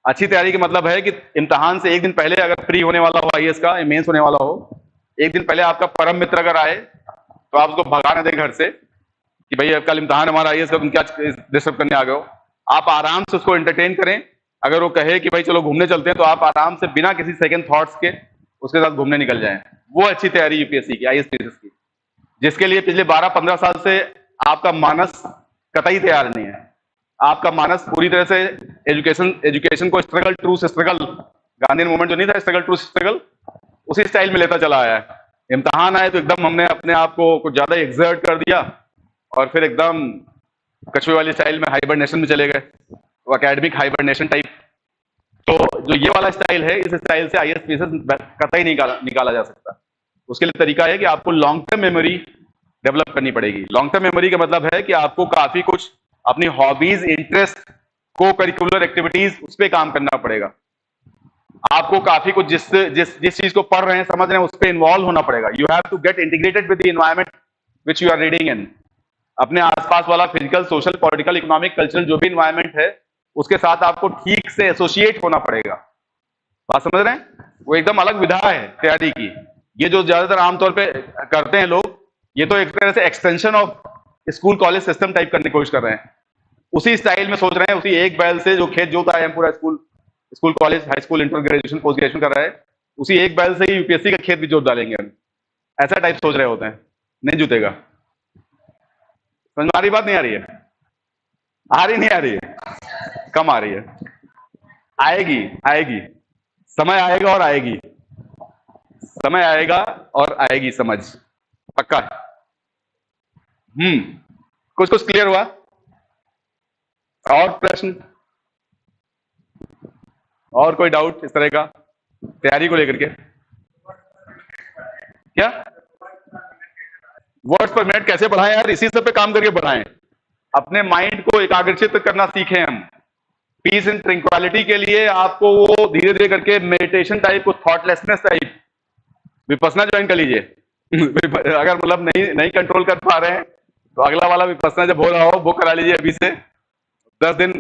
अच्छी तैयारी का मतलब है कि इम्तिहान से एक दिन पहले अगर प्री होने वाला हो, आईएएस का मेंस होने वाला हो, एक दिन पहले आपका परम मित्र अगर आए तो आप उसको भगाने दें घर से कि भाई कल इम्तिहान हमारा आईएएस का, तुम क्या डिस्टर्ब करने आ गए हो. आप आराम से उसको एंटरटेन करें. अगर वो कहे कि भाई चलो घूमने चलते हैं, तो आप आराम से बिना किसी सेकंड थॉट्स के उसके साथ घूमने निकल जाएं. वो अच्छी तैयारी यूपीएससी की, आईएएस पीसीएस की, जिसके लिए पिछले 12-15 साल से आपका मानस कतई तैयार नहीं है. आपका मानस पूरी तरह से एजुकेशन को struggle true struggle, Gandhi movement जो नहीं था, स्ट्रगल ट्रू स्ट्रगल, उसी स्टाइल में लेता चला आया है. इम्तिहान आए तो एकदम हमने अपने आप को कुछ ज्यादा एक्सर्ट कर दिया और फिर एकदम कछुए वाली स्टाइल में हाइबरनेशन में चले गए, तो एकेडमिक हाइबरनेशन टाइप. तो जो ये वाला स्टाइल है, इस स्टाइल से आईएएस पीसीएस कतई निकाला जा सकता. उसके लिए तरीका है कि आपको लॉन्ग टर्म मेमोरी डेवलप करनी पड़ेगी. लॉन्ग टर्म मेमोरी का मतलब है कि आपको काफी कुछ अपनी हॉबीज, इंटरेस्ट, को करिकुलर एक्टिविटीज, उस पर काम करना पड़ेगा. आपको काफी कुछ जिस चीज को पढ़ रहे हैं, समझ रहे हैं, उस पर इन्वॉल्व होना पड़ेगा. You have to get integrated with the environment which you are reading in. अपने आसपास वाला physical, social, political, economic, cultural जो भी इन्वायरमेंट है, उसके साथ आपको ठीक से एसोसिएट होना पड़ेगा. बात समझ रहे हैं? वो एकदम अलग विधा है तैयारी की. ये जो ज्यादातर आमतौर पे करते हैं लोग, ये तो एक तरह से extension of school college system type करने की कोशिश कर रहे हैं. उसी स्टाइल में सोच रहे हैं, उसी एक बैल से जो खेत जोता है पूरा school college, high school, inter graduation, post graduation कर रहा है, उसी एक बैल से ही यूपीएससी का खेत भी जोत डालेंगे हम. ऐसा टाइप सोच रहे होते हैं. नहीं जुतेगा. समझ में आ रही बात? नहीं आ रही है? आ रही नहीं आ रही है? कम आ रही है. आएगी. समय आएगा और आएगी. समय आएगा और आएगी समझ. पक्का है? कुछ क्लियर हुआ? और प्रश्न, और कोई डाउट इस तरह का तैयारी को लेकर के? क्या वर्ड्स पर मिनट कैसे बढ़ाएं यार? इसी सब पे काम करके बढ़ाएं. अपने माइंड को एकाग्रचित करना सीखें हम. पीस एंड ट्रैंक्विलिटी के लिए आपको वो धीरे धीरे करके meditation type, thoughtlessness type Vipassana join कर लीजिए. अगर मतलब नहीं कंट्रोल कर पा रहे हैं तो अगला वाला विपस्सना जब हो रहा हो, बुक करा लीजिए अभी से. 10 दिन,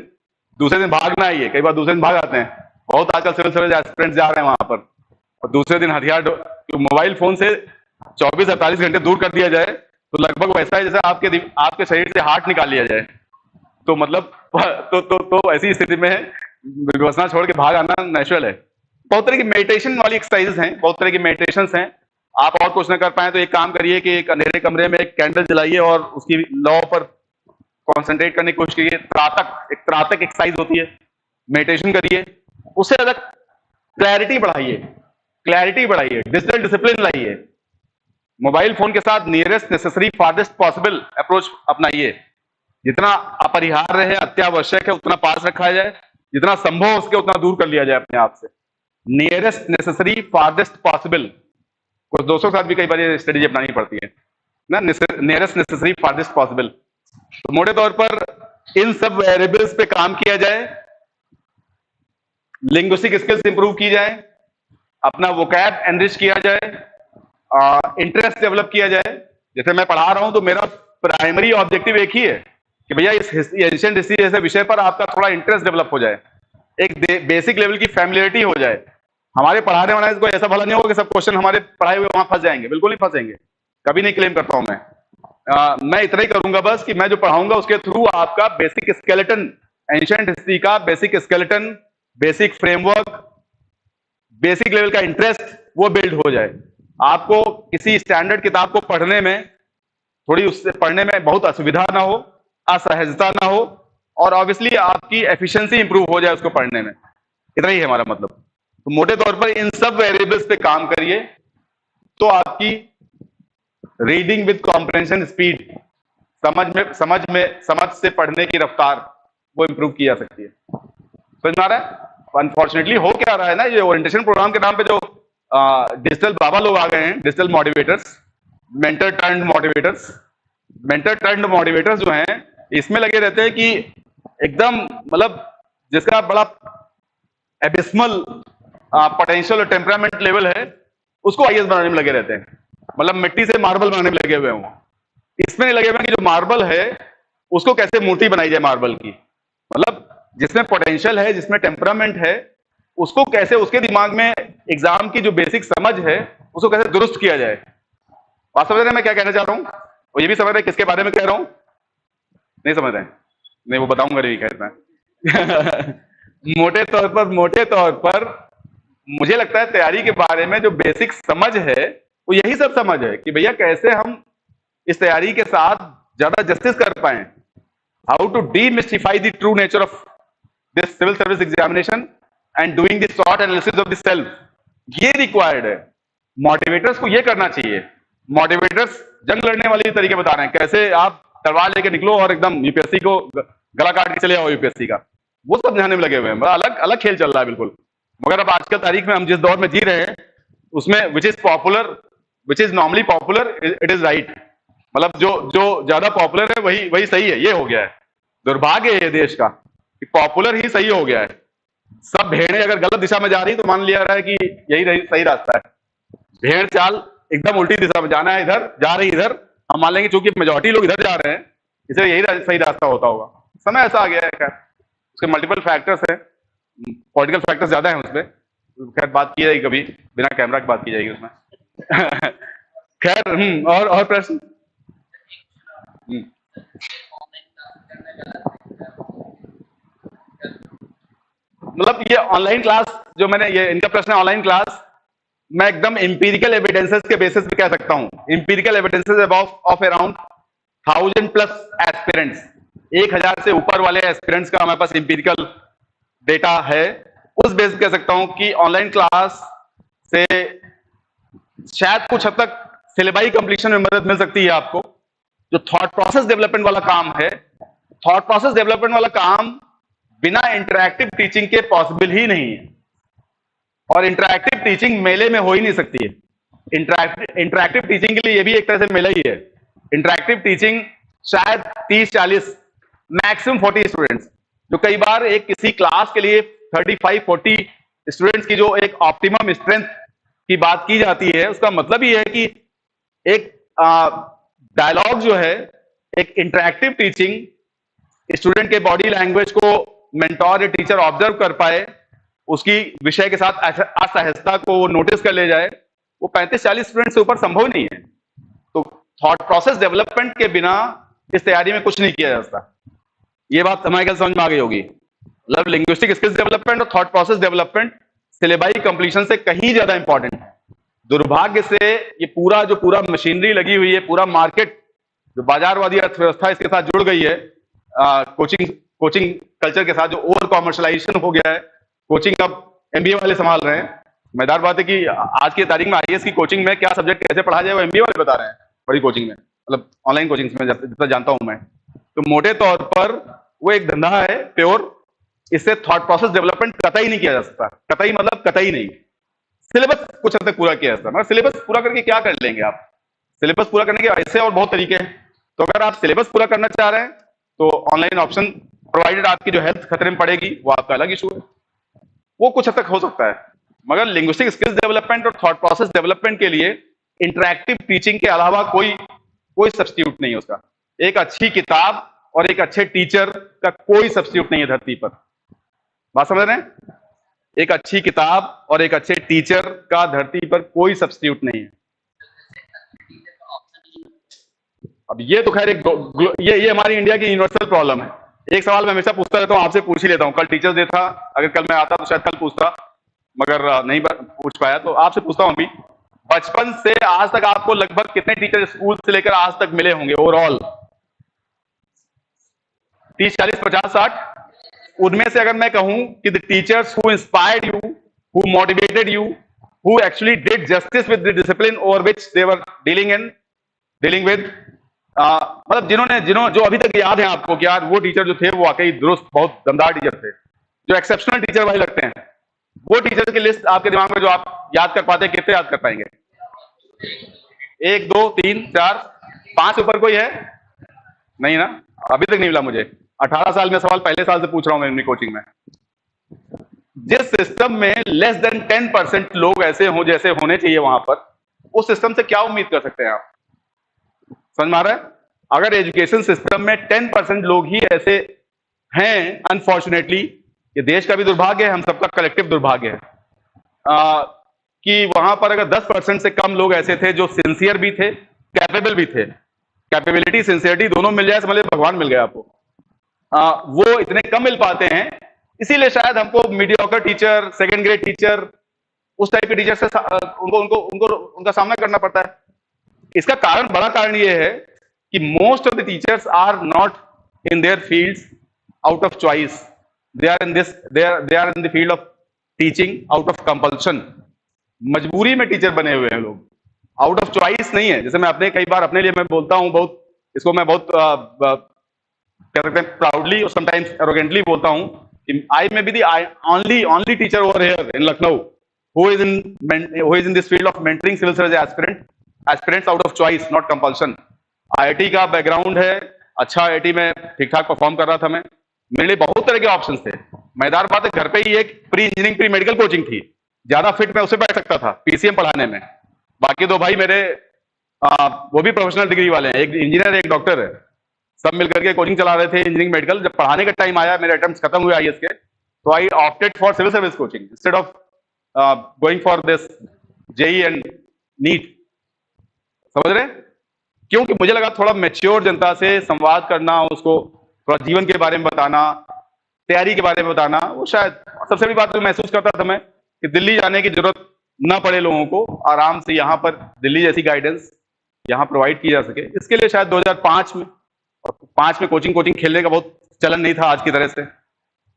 दूसरे दिन भागना ही है. कई बार दूसरे दिन भाग आते हैं. बहुत आजकल सिविल सर्विस एस्पिरेंट्स जा रहे हैं वहां पर, और दूसरे दिन हथियार मोबाइल फोन से 24-48 घंटे दूर कर दिया जाए तो लगभग वैसा है जैसे आपके शरीर से हार्ट निकाल लिया जाए. तो मतलब तो ऐसी स्थिति में विपस्सना छोड़ के भाग आना नेचुरल है. बहुत तरह की मेडिटेशन वाली एक्सरसाइजेस हैं, बहुत तरह की मेडिटेशंस हैं. आप और कुछ ना कर पाए तो एक काम करिए कि एक अंधेरे कमरे में एक कैंडल जलाइए और उसकी लॉ पर कॉन्सेंट्रेट करने की कोशिश कीजिए. त्राटक एक्सरसाइज होती है, मेडिटेशन करिए. उससे अलग क्लैरिटी बढ़ाइए, डिजिटल डिसिप्लिन लाइए. मोबाइल फोन के साथ nearest necessary farthest possible approach अपनाइए. जितना अपरिहार्य है, अत्यावश्यक है, उतना पास रखा जाए. जितना संभव हो उसके उतना दूर कर लिया जाए अपने आप से. Nearest necessary farthest possible. कुछ दोस्तों के साथ भी कई बार ये स्ट्रेटेजी अपनानी पड़ती है ना. Nearest necessary farthest possible. तो मोटे तौर पर इन सब वेरिएबल्स पे काम किया जाए, लिंग्विस्टिक स्किल्स इंप्रूव की जाए, अपना वोकैब एनरिच किया जाए, इंटरेस्ट डेवलप किया जाए. जैसे मैं पढ़ा रहा हूं तो मेरा प्राइमरी ऑब्जेक्टिव एक ही है कि भैया इस एंशिएंट हिस्ट्री जैसे विषय पर आपका थोड़ा इंटरेस्ट डेवलप हो जाए, एक बेसिक लेवल की फैमिलियरिटी हो जाए. हमारे पढ़ाने वाले को ऐसा भला नहीं होगा कि सब क्वेश्चन हमारे पढ़ाए हुए वहां फंस जाएंगे. बिल्कुल नहीं फंसेंगे. कभी नहीं क्लेम करता हूं मैं. मैं इतना ही करूंगा बस कि मैं जो पढ़ाऊंगा उसके थ्रू आपका बेसिक स्केलेटन, एंशिएंट हिस्ट्री का basic skeleton, basic framework, basic level का इंटरेस्ट वो बिल्ड हो जाए। आपको किसी स्टैंडर्ड किताब को पढ़ने में थोड़ी उससे पढ़ने में बहुत असुविधा ना हो, असहजता ना हो, और ऑब्वियसली आपकी एफिशिएंसी इंप्रूव हो जाए उसको पढ़ने में। इतना ही है हमारा मतलब। तो मोटे तौर पर इन सब वेरिएबल्स पे काम करिए तो आपकी रीडिंग विद कॉम्प्रहेंशन स्पीड, समझ से पढ़ने की रफ्तार, वो इंप्रूव की जा सकती है। समझ में आ रहा है? अनफॉर्चुनेटली हो क्या रहा है ना, ये ओरिएंटेशन प्रोग्राम के नाम पे जो डिजिटल बाबा लोग आ गए हैं, digital motivators, mentor turned motivators, mentor turned motivators जो हैं, इसमें लगे रहते हैं कि एकदम मतलब जिसका बड़ा एबिस्मल पोटेंशियल और टेम्परामेंट लेवल है, उसको आईएएस बनाने में लगे रहते हैं। मतलब मिट्टी से मार्बल बनाने में लगे हुए हैं। इसमें नहीं लगे हुए कि जो मार्बल है उसको कैसे मूर्ति बनाई जाए मार्बल की। मतलब जिसमें पोटेंशियल है, जिसमें टेम्परामेंट है, उसको कैसे उसके दिमाग में एग्जाम की जो बेसिक समझ है उसको कैसे दुरुस्त किया जाए। बात समझ रहे हैं मैं क्या कहना चाह रहा हूं? और ये भी समझ रहे हैं किसके बारे में कह रहा हूं? नहीं समझ रहे हैं? नहीं, वो बताऊंगा नहीं खैर मैं। मोटे तौर पर मुझे लगता है तैयारी के बारे में जो बेसिक समझ है वो यही सब समझ है कि भैया कैसे हम इस तैयारी के साथ ज्यादा जस्टिस कर पाए, how to demystify the true nature of this civil service examination and doing the short analysis of the self. ये रिक्वायर्ड है। मोटिवेटर्स को ये करना चाहिए। मोटिवेटर्स जंग लड़ने वाले तरीके बता रहे हैं, कैसे आप तलवार लेके निकलो और एकदम यूपीएससी को गला काट के चले आओ यूपीएससी का, वो सब समझाने में लगे हुए हैं। बड़ा अलग अलग खेल चल रहा है बिल्कुल। मगर अब आजकल तारीख में हम जिस दौर में जी रहे हैं उसमें which is normally popular it is right. मतलब जो ज्यादा पॉपुलर है वही सही है। ये हो गया है दुर्भाग्य है देश का कि पॉपुलर ही सही हो गया है। सब भेड़ें अगर गलत दिशा में जा रही तो मान लिया रहा है कि यही सही रास्ता है। भेड़ चाल एकदम उल्टी दिशा में, जाना है इधर, जा रही इधर, हम मान लेंगे चूंकि मेजॉरिटी लोग इधर जा रहे हैं इसलिए यही सही रास्ता होता होगा। समय ऐसा आ गया है। खैर उसके मल्टीपल फैक्टर्स हैं, पॉलिटिकल फैक्टर्स ज्यादा हैं उसमें। खैर बात की जाएगी कभी, बिना कैमरा की बात की जाएगी उसमें। खैर और प्रश्न? मतलब ये ऑनलाइन क्लास जो मैंने, ये इनका प्रश्न है ऑनलाइन क्लास, मैं एकदम इंपीरिकल एविडेंसेस के बेसिस पे कह सकता हूं। Empirical evidences of around 1000+ aspirants, 1000 से ऊपर वाले एस्पिरेंट्स का हमारे पास इंपीरिकल डेटा है। उस बेस पे कह सकता हूं कि ऑनलाइन क्लास से शायद कुछ हद तक सिलेबाई कंप्लीशन में मदद मिल सकती है आपको। जो थॉट प्रोसेस डेवलपमेंट वाला काम है, थॉट प्रोसेस डेवलपमेंट वाला काम बिना इंटरैक्टिव टीचिंग के पॉसिबल ही नहीं है। और इंटरैक्टिव टीचिंग मेले में हो ही नहीं सकती है। इंटरैक्टिव टीचिंग के लिए ये भी एक तरह से मेला ही है। इंटरैक्टिव टीचिंग शायद 30-40 मैक्सिमम 40 स्टूडेंट्स, जो कई बार एक किसी क्लास के लिए 35-40 स्टूडेंट्स की जो एक ऑप्टिमम स्ट्रेंथ की बात की जाती है, उसका मतलब ये है कि एक डायलॉग जो है, एक इंटरैक्टिव टीचिंग स्टूडेंट के बॉडी लैंग्वेज को मेंटोर या टीचर ऑब्जर्व कर पाए, उसकी विषय के साथ असहजता को वो नोटिस कर ले जाए, वो 35-40 स्टूडेंट से ऊपर संभव नहीं है। तो थॉट प्रोसेस डेवलपमेंट के बिना इस तैयारी में कुछ नहीं किया जा सकता। ये बात हमारे ख्याल समझ में आ गई होगी। मतलब लिंग्विस्टिक स्किल्स डेवलपमेंट और thought process development syllabi completion से कहीं ज्यादा इंपॉर्टेंट है। दुर्भाग्य से ये पूरा मशीनरी लगी हुई है, पूरा मार्केट जो बाजारवादी अर्थव्यवस्था इसके साथ जुड़ गई है, कोचिंग कल्चर के साथ जो ओवर कॉमर्शलाइजेशन हो गया है, कोचिंग अब एमबीए वाले संभाल रहे हैं। मजेदार बात है कि आज की तारीख में आईएएस की कोचिंग में क्या सब्जेक्ट कैसे पढ़ा जाए वो एमबीए वाले बता रहे हैं, बड़ी कोचिंग में, मतलब ऑनलाइन कोचिंग में जितना जानता हूं मैं। तो मोटे तौर पर वो एक धंधा है प्योर। इससे थॉट प्रोसेस डेवलपमेंट कतई नहीं किया जा सकता। कतई मतलब कतई नहीं। सिलेबस कुछ हद तक पूरा किया जा सकता है, मगर सिलेबस पूरा करके क्या कर लेंगे आप? सिलेबस पूरा करने के ऐसे और बहुत तरीके हैं। तो अगर आप सिलेबस पूरा करना चाह रहे हैं तो ऑनलाइन ऑप्शन, प्रोवाइडेड आपकी जो हेल्थ खतरे में पड़ेगी, वो आपका अलग इशू है, वो कुछ हद तक हो सकता है। मगर लिंग्विस्टिक स्किल्स डेवलपमेंट और थॉट प्रोसेस डेवलपमेंट के लिए इंटरैक्टिव टीचिंग के अलावा कोई सब्स्टिट्यूट नहीं है उसका। एक अच्छी किताब और एक अच्छे टीचर का कोई सब्स्टिट्यूट नहीं है धरती पर। बात समझ रहे हैं? एक अच्छी किताब और एक अच्छे टीचर का धरती पर कोई सब्स्टिट्यूट नहीं है। अब ये तो खैर ये हमारी इंडिया की यूनिवर्सल प्रॉब्लम है। एक सवाल मैं हमेशा पूछता रहता हूं, आपसे पूछ ही लेता हूं। कल टीचर्स डे था, अगर कल मैं आता तो शायद कल पूछता मगर नहीं पूछ पाया, तो आपसे पूछता हूं अभी, बचपन से आज तक आपको लगभग कितने टीचर स्कूल से लेकर आज तक मिले होंगे ओवरऑल? 30, 40, 50, 60? उनमें से अगर मैं कहूं कि the teachers who inspired you, who motivated you, who actually did justice with the discipline over which they were dealing with, मतलब जो अभी तक याद है आपको कि यार वो टीचर जो थे वो वाकई दुरुस्त, बहुत दमदार टीचर थे, जो एक्सेप्शनल टीचर वही लगते हैं, वो टीचर की लिस्ट आपके दिमाग में जो आप याद कर पाते हैं, कितने याद कर पाएंगे? 1, 2, 3, 4, 5 ऊपर कोई है? नहीं ना, अभी तक नहीं मिला मुझे। 18 साल में सवाल पहले साल से पूछ रहा हूं मैं अपनी कोचिंग में। जिस सिस्टम में लेस देन 10% लोग ऐसे हों जैसे होने चाहिए वहां पर, उस सिस्टम से क्या उम्मीद कर सकते हैं आप? समझ में आ रहा है? अगर एजुकेशन सिस्टम में 10% लोग ही ऐसे हैं, अनफॉर्चुनेटली, ये देश का भी दुर्भाग्य है, हम सबका कलेक्टिव दुर्भाग्य है, कि वहां पर अगर 10% से कम लोग ऐसे थे जो सिंसियर भी थे, कैपेबल भी थे, कैपेबिलिटी सिंसियरिटी दोनों मिल जाए, समझ लीजिए भगवान मिल गया आपको, वो इतने कम मिल पाते हैं, इसीलिए शायद हमको mediocre teacher, second grade teacher, उस टाइप के टीचर से उनका सामना करना पड़ता है। इसका कारण, बड़ा कारण ये है कि most of the teachers are not in their fields out of choice, they are in the field of teaching out of compulsion. मजबूरी में टीचर बने हुए हैं लोग, आउट ऑफ चॉइस नहीं है। जैसे मैं अपने कई बार अपने लिए मैं बोलता हूं, बहुत इसको मैं बहुत क्या कहते हैं, प्राउडली और समटाइम्स एरोगेंटली बोलता हूं कि I may be the only teacher over here in Lucknow who is in this field of mentoring civil service aspirants out of choice, not compulsion. IIT का बैकग्राउंड है, अच्छा आईआईटी में ठीक ठाक परफॉर्म कर रहा था मैं, मेरे लिए बहुत तरह के ऑप्शंस थे। मैदार बात है, घर पे ही एक pre engineering pre medical coaching थी, ज्यादा फिट मैं उसे बैठ सकता था पीसीएम पढ़ाने में। बाकी दो भाई मेरे वो भी प्रोफेशनल डिग्री वाले हैं, एक इंजीनियर एक डॉक्टर है, सब मिलकर के कोचिंग चला रहे थे इंजीनियरिंग मेडिकल। जब पढ़ाने का टाइम आया, मेरे अटेम्प्ट्स खत्म हुए आईएएस के, तो I opted for civil service coaching instead of going for this JEE and NEET. समझ रहे? क्योंकि मुझे लगा थोड़ा मैच्योर जनता से संवाद करना, उसको थोड़ा जीवन के बारे में बताना, तैयारी के बारे में बताना, वो शायद सबसे बड़ी बात जो महसूस करता था मैं कि दिल्ली जाने की जरूरत ना पड़े लोगों को, आराम से यहाँ पर दिल्ली जैसी गाइडेंस यहाँ प्रोवाइड की जा सके। इसके लिए शायद 2005 में, और 5 में कोचिंग खेलने का बहुत चलन नहीं था आज की तरह से।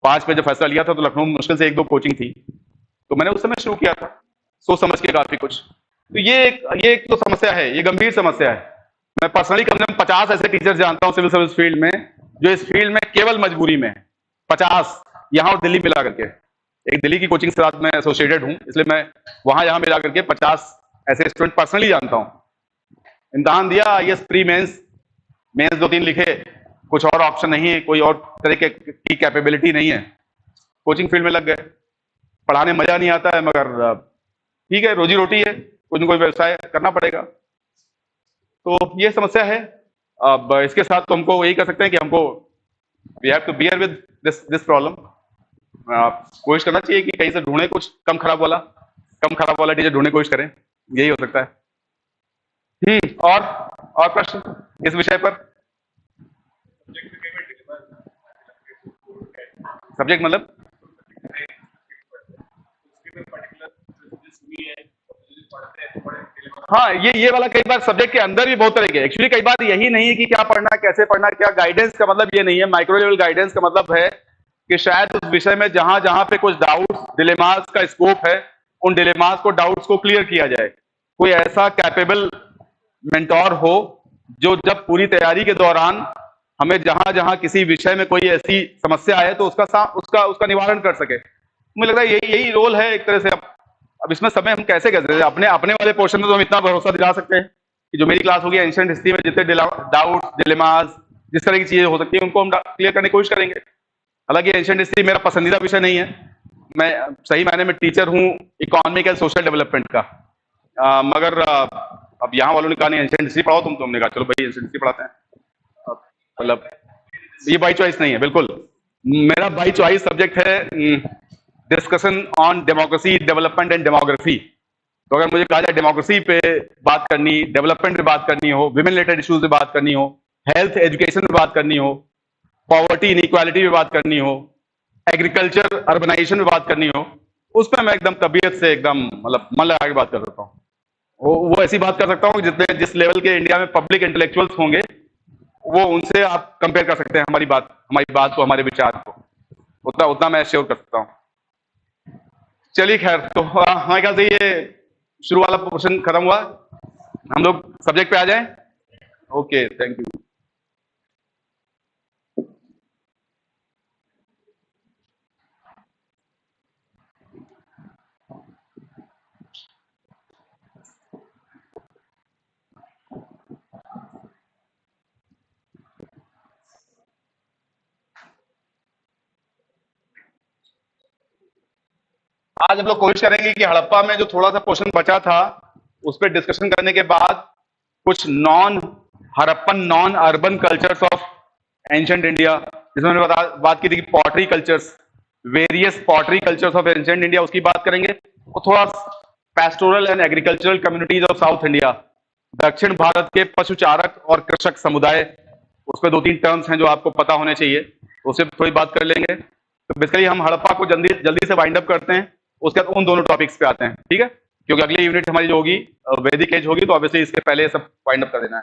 5 में जब फैसला लिया था तो लखनऊ में मुश्किल से 1-2 कोचिंग थी, तो मैंने उस समय शुरू किया था सोच समझ के काफी कुछ। तो ये एक तो समस्या है, ये गंभीर समस्या है। मैं पर्सनली कम से कम 50 ऐसे टीचर जानता हूं सिविल सर्विस फील्ड में जो इस फील्ड में केवल मजबूरी में है। 50 यहां और दिल्ली मिला करके, एक दिल्ली की कोचिंग के साथ मैं एसोसिएटेड हूं, इसलिए मैं वहां यहां मिला करके 50 ऐसे स्टूडेंट पर्सनली जानता हूं। इम्तहान दिया, आईएएस प्री मेंस 2-3 लिखे, कुछ और ऑप्शन नहीं है, कोई और तरह की कैपेबिलिटी नहीं है, कोचिंग फील्ड में लग गए। पढ़ाने मजा नहीं आता है, मगर ठीक है, रोजी रोटी है, कुछ न कोई व्यवसाय करना पड़ेगा। तो ये समस्या है। अब इसके साथ तो हमको यही कर सकते हैं कि हमको we have to bear with this problem. कोशिश करना चाहिए कि कहीं से ढूंढे कुछ कम खराब वाला टीचर ढूंढने की कोशिश करें, यही हो सकता है। और प्रश्न इस विषय पर? सब्जेक्ट मतलब हाँ, ये वाला कई बार सब्जेक्ट के अंदर भी बहुत तरह के, एक्चुअली कई बार यही नहीं है कि क्या पढ़ना, कैसे पढ़ना, क्या गाइडेंस का मतलब ये नहीं है। माइक्रो लेवल गाइडेंस का मतलब है कि शायद उस विषय में जहां पे कुछ डाउट्स, डिलेमास का स्कोप है, उन डिलेमास को, डाउट्स को क्लियर किया जाए। कोई ऐसा कैपेबल मेंटोर हो जो जब पूरी तैयारी के दौरान हमें जहां किसी विषय में कोई ऐसी समस्या आए तो उसका निवारण कर सके। मुझे लग रहा है यही रोल है एक तरह से। अब इसमें समय हम कैसे कहते हैं, अपने वाले पोर्शन में तो हम इतना भरोसा दिला सकते हैं कि जो मेरी क्लास होगी एंशिएंट हिस्ट्री में जितने डाउट्स, डिलेमास, जिस तरह की चीजें हो सकती है उनको हम क्लियर करने की कोशिश करेंगे। हालांकि एंशिएंट हिस्ट्री मेरा पसंदीदा विषय नहीं है, मैं सही मायने में टीचर हूँ इकोनॉमिक एंड सोशल डेवलपमेंट का, मगर अब यहाँ वालों ने कहा नहीं एंशिएंट हिस्ट्री पढ़ाओ तुम, तो हमने कहा चलो भाई एंशिएंट हिस्ट्री पढ़ाते हैं। मतलब ये बाई चॉइस नहीं है, बिल्कुल मेरा बाई चॉइस सब्जेक्ट है discussion on democracy, development and demography. तो अगर मुझे कहा जाए डेमोक्रेसी पे बात करनी, डेवलपमेंट पे बात करनी हो, विमेन रिलेटेड इश्यूज पे बात करनी हो, हेल्थ एजुकेशन पे बात करनी हो, पॉवर्टी इनइक्वालिटी पे बात करनी हो, एग्रीकल्चर अर्बनाइजेशन पे बात करनी हो, उस पर मैं एकदम तबीयत से एकदम मतलब मन लगा के बात कर सकता हूँ। वो ऐसी बात कर सकता हूँ जितने जिस लेवल के इंडिया में पब्लिक इंटेलेक्चुअल्स होंगे, वो उनसे आप कंपेयर कर सकते हैं हमारी बात को, हमारे विचार को। उतना उतना मैं श्योर कर सकता हूँ। चलिए खैर, तो हमारे ख्याल से ये शुरू वाला पोर्शन खत्म हुआ, हम लोग सब्जेक्ट पे आ जाएं। Okay, thank you. आज हम लोग कोशिश करेंगे कि हड़प्पा में जो थोड़ा सा पोर्शन बचा था उस पर डिस्कशन करने के बाद कुछ non urban cultures of ancient India, जिसमें मैंने बात की थी कि pottery cultures, various pottery cultures of ancient India, उसकी बात करेंगे। और थोड़ा pastoral and agricultural communities of south India, दक्षिण भारत के पशुचारक और कृषक समुदाय, उस पर 2-3 टर्म्स हैं जो आपको पता होने चाहिए, उससे थोड़ी बात कर लेंगे। तो बेसिकली हम हड़प्पा को जल्दी से वाइंड अप करते हैं, उसके बाद उन दोनों टॉपिक्स पे आते हैं, ठीक है? क्योंकि अगली यूनिट हमारी जो होगी वैदिक एज होगी, तो ऑब्वियसली इसके पहले सब वाइंड अप कर देना है।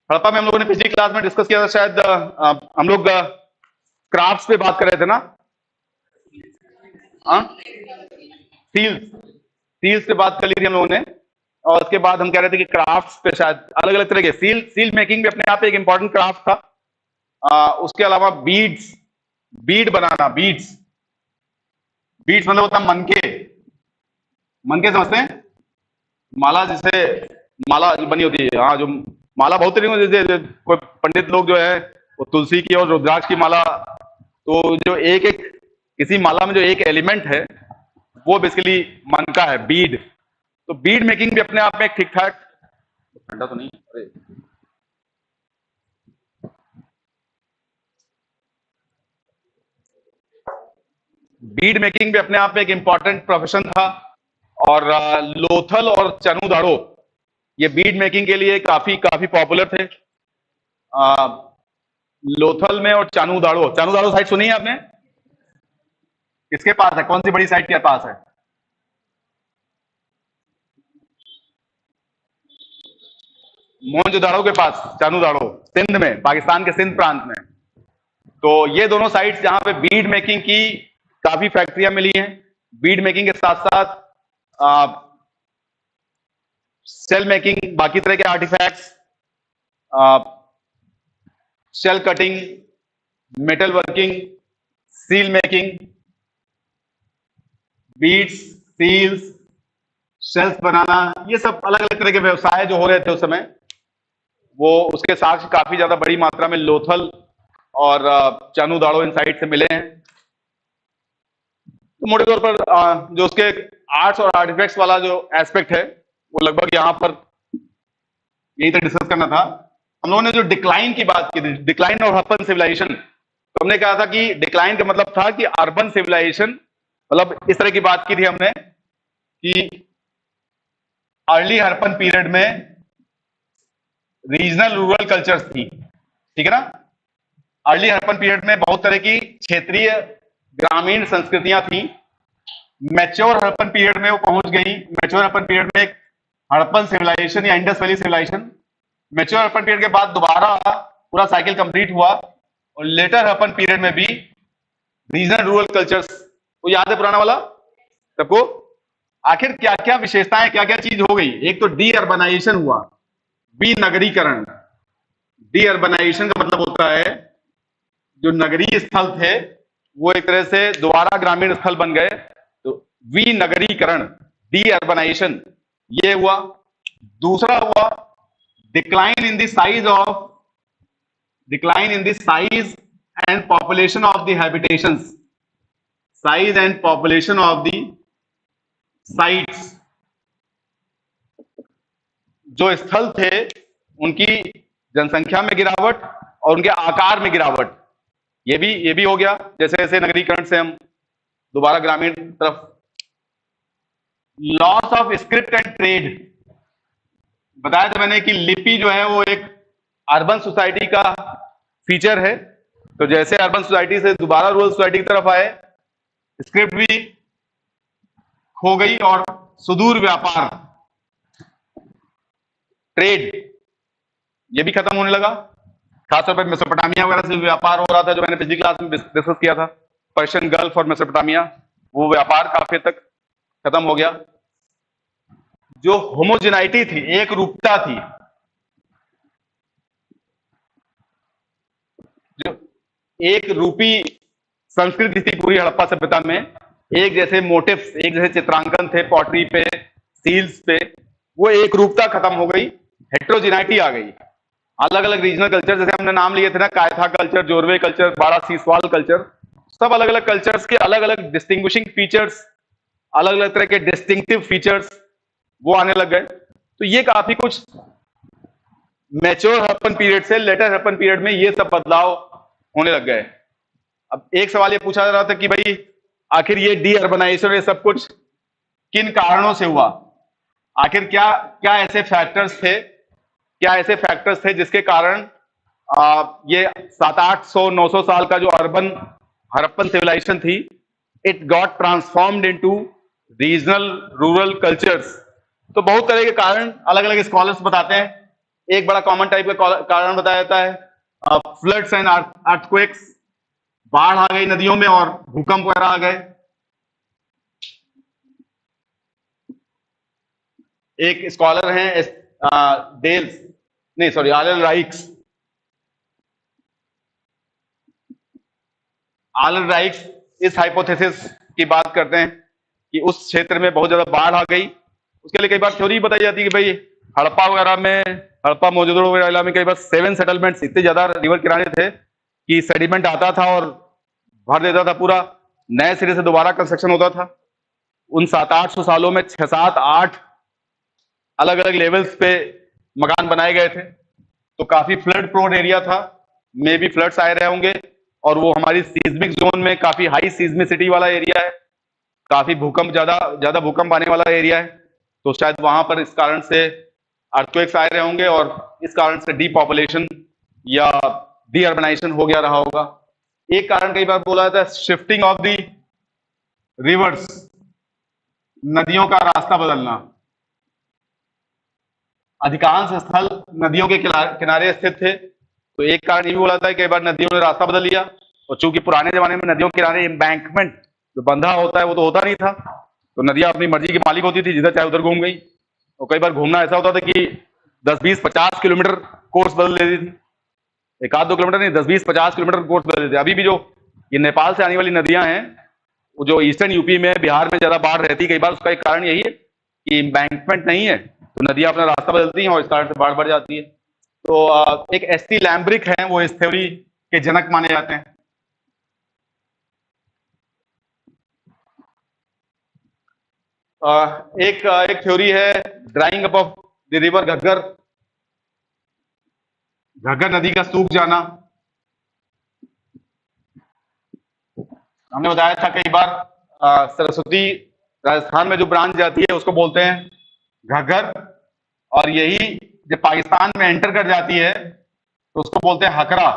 हड़प्पा में हम लोगों ने पिछली क्लास में डिस्कस किया था, शायद हम लोग क्राफ्ट्स पे बात कर रहे थे ना? सील्स पे बात कर ली थी हम लोगों ने, और उसके बाद हम कह रहे थे कि क्राफ्ट्स पे शायद अलग अलग तरह के सील मेकिंग भी अपने आप एक इंपॉर्टेंट क्राफ्ट था। उसके अलावा बीड बनाना, बीड्स मतलब होता है मनके समझते हैं? माला, जिसे माला बनी होती है, हाँ, जो माला बहुत तरीके से, जैसे कोई पंडित लोग जो है वो तुलसी की और रुद्राक्ष की माला, तो जो एक किसी माला में जो एक एलिमेंट है वो बेसिकली मनका है, बीड। तो बीड मेकिंग भी अपने आप में एक ठीक ठाक, ठंडा तो नहीं, अरे बीड मेकिंग भी अपने आप में एक इंपॉर्टेंट प्रोफेशन था। और लोथल और चनुदाड़ो, ये बीड मेकिंग के लिए काफी पॉपुलर थे। लोथल में और चानूदाड़ो साइट सुनी है आपने? किसके पास है, कौन सी बड़ी साइट के पास है? मोहनजोदाड़ो के पास, चानूदाड़ो, सिंध में, पाकिस्तान के सिंध प्रांत में। तो ये दोनों साइट्स जहां पे बीड मेकिंग की काफी फैक्ट्रियां मिली हैं। बीड मेकिंग के साथ साथ सेल मेकिंग, बाकी तरह के artifacts, shell cutting, metal working, seal making, beads, seals, shells बनाना, ये सब अलग अलग तरह के व्यवसाय जो हो रहे थे उस समय, वो उसके साथ काफी ज्यादा बड़ी मात्रा में लोथल और चानूदाड़ो इन साइट से मिले हैं। तो मोटे तौर पर जो उसके आर्ट्स और आर्टिफैक्ट्स वाला जो एस्पेक्ट है वो लगभग यहां पर यही तक डिस्कस करना था। हम लोगों ने जो डिक्लाइन की बात की थी, डिक्लाइन ऑफ अर्बन सिविलाइजेशन, तो हमने कहा था कि डिक्लाइन का मतलब था कि अर्बन सिविलाइजेशन, मतलब इस तरह की बात की थी हमने कि अर्ली हड़प्पन पीरियड में रीजनल रूरल कल्चर्स थी, ठीक है ना? अर्ली हड़प्पन पीरियड में बहुत तरह की क्षेत्रीय ग्रामीण संस्कृतियां थी। मैच्योर हड़प्पन पीरियड में वो पहुंच गई। मैच्योर हड़प्पन पीरियड में एक हड़प्पन सिविलाइजेशन या Indus valley civilisation, mature Harappan period के बाद दोबारा पूरा साइकिल कंप्लीट हुआ। और लेटर हड़प्पन पीरियड में भी रीजनल रूरल कल्चर्स, तो याद है पुराना वाला सबको? आखिर क्या क्या विशेषताएं, क्या क्या चीज हो गई? एक तो डी अर्बनाइजेशन हुआ, विनगरीकरण। डी अर्बनाइजेशन का मतलब होता है जो नगरीय स्थल थे वो एक तरह से दोबारा ग्रामीण स्थल बन गए, तो विनगरीकरण, डी अर्बनाइजेशन, ये हुआ। दूसरा हुआ decline in the size and population of the habitations, size and population of the sites. जो स्थल थे उनकी जनसंख्या में गिरावट और उनके आकार में गिरावट, ये भी हो गया जैसे जैसे नगरीकरण से हम दोबारा ग्रामीण तरफ। Loss of script and trade, बताया था मैंने कि लिपि जो है वो एक अर्बन सोसाइटी का फीचर है। तो जैसे अर्बन सोसाइटी से दोबारा रूरल सोसाइटी की तरफ आए, स्क्रिप्ट भी खो गई और सुदूर व्यापार, ट्रेड, ये भी खत्म होने लगा। खासतौर पर मेसोपोटामिया वगैरह से व्यापार हो रहा था, जो मैंने पिछली क्लास में डिस्कस किया था, पर्शियन गल्फ और मेसोपोटामिया, वो व्यापार काफी तक खत्म हो गया। जो होमोजेनाइटी थी, एक रूपता थी, जो एक रूपी संस्कृति थी पूरी हड़प्पा सभ्यता में, एक जैसे मोटिव्स, एक जैसे चित्रांकन थे पॉटरी पे, सील्स पे, वो एक रूपता खत्म हो गई, हेट्रोजेनाइटी आ गई। अलग अलग रीजनल कल्चर, जैसे हमने नाम लिए थे ना, कायथा कल्चर, जोरवे कल्चर, बाड़ा सीसवाल कल्चर, सब अलग अलग कल्चर्स के अलग अलग डिस्टिंग्विशिंग फीचर्स, अलग अलग तरह के डिस्टिंक्टिव फीचर्स वो आने लग गए। तो ये काफी कुछ मैच्योर हड़प्पन पीरियड से लेटर हड़प्पन पीरियड में ये सब बदलाव होने लग गए। अब एक सवाल ये पूछा जा रहा था कि भाई आखिर ये डी अर्बनाइजेशन, ये सब कुछ किन कारणों से हुआ, आखिर क्या क्या ऐसे फैक्टर्स थे जिसके कारण ये 700-800-900 साल का जो अर्बन हड़प्पन सिविलाइजेशन थी, it got transformed into regional rural cultures. तो बहुत तरह के कारण अलग अलग स्कॉलर्स बताते हैं। एक बड़ा कॉमन टाइप का कारण बताया जाता है फ्लड्स एंड अर्थक्वेक्स, बाढ़ आ गई नदियों में और भूकंप वगैरह आ गए। एक स्कॉलर हैं डेल्स, नहीं सॉरी, आलन राइक्स। आलन राइक्स इस हाइपोथेसिस की बात करते हैं कि उस क्षेत्र में बहुत ज्यादा बाढ़ आ गई। उसके लिए कई बार थ्योरी बताई जाती है कि भाई हड़प्पा वगैरह में, हड़प्पा मोहनजोदड़ो वगैरह में कई बार 7 सेटलमेंट्स इतने ज्यादा रिवर किनारे थे कि सेडिमेंट आता था और भर देता था पूरा, नए सिरे से दोबारा कंस्ट्रक्शन होता था। उन 700-800 सालों में 6-7-8 अलग अलग लेवल्स पे मकान बनाए गए थे। तो काफी फ्लड प्रोन एरिया था, मे भी फ्लड्स आए रहे होंगे, और वो हमारी सीज्मिक जोन में काफी हाई सीज्मिसिटी वाला एरिया है, काफी भूकंप, ज्यादा भूकंप आने वाला एरिया है। तो शायद वहां पर इस कारण से अर्थक्वेक्स आए रहे होंगे और इस कारण से डीपॉपुलेशन या डी अर्बनाइजेशन हो गया रहा होगा। एक कारण कई बार बोला जाता है शिफ्टिंग ऑफ द रिवर्स, नदियों का रास्ता बदलना। अधिकांश स्थल नदियों के किनारे स्थित थे, तो एक कारण ये भी बोला जाता है कई बार नदियों ने रास्ता बदल लिया। और चूंकि पुराने जमाने में नदियों के किनारे एम्बैंकमेंट जो बंधा होता है वो तो होता नहीं था, तो नदियां अपनी मर्जी की मालिक होती थी, जिधर चाहे उधर घूम गई। और कई बार घूमना ऐसा होता था कि 10-20-50 किलोमीटर कोर्स बदल देती थी, 1-2 किलोमीटर नहीं, 10-20-50 किलोमीटर कोर्स बदल देते। अभी भी जो ये नेपाल से आने वाली नदियां हैं, वो जो ईस्टर्न यूपी में, बिहार में ज्यादा बाढ़ रहती है, कई बार उसका एक कारण यही है कि एम्बैंकमेंट नहीं है, तो नदियां अपना रास्ता बदलती हैं और इस कारण से बाढ़ बढ़ जाती है। तो एक एसटी लैम्ब्रिक है, वो इस थ्योरी के जनक माने जाते हैं। एक थ्योरी है drawing up of the river Ghaggar, Ghaggar नदी का सूख जाना। हमने बताया था कई बार सरस्वती राजस्थान में जो ब्रांच जाती है उसको बोलते हैं घग्गर, और यही जब पाकिस्तान में एंटर कर जाती है तो उसको बोलते हैं हकरा।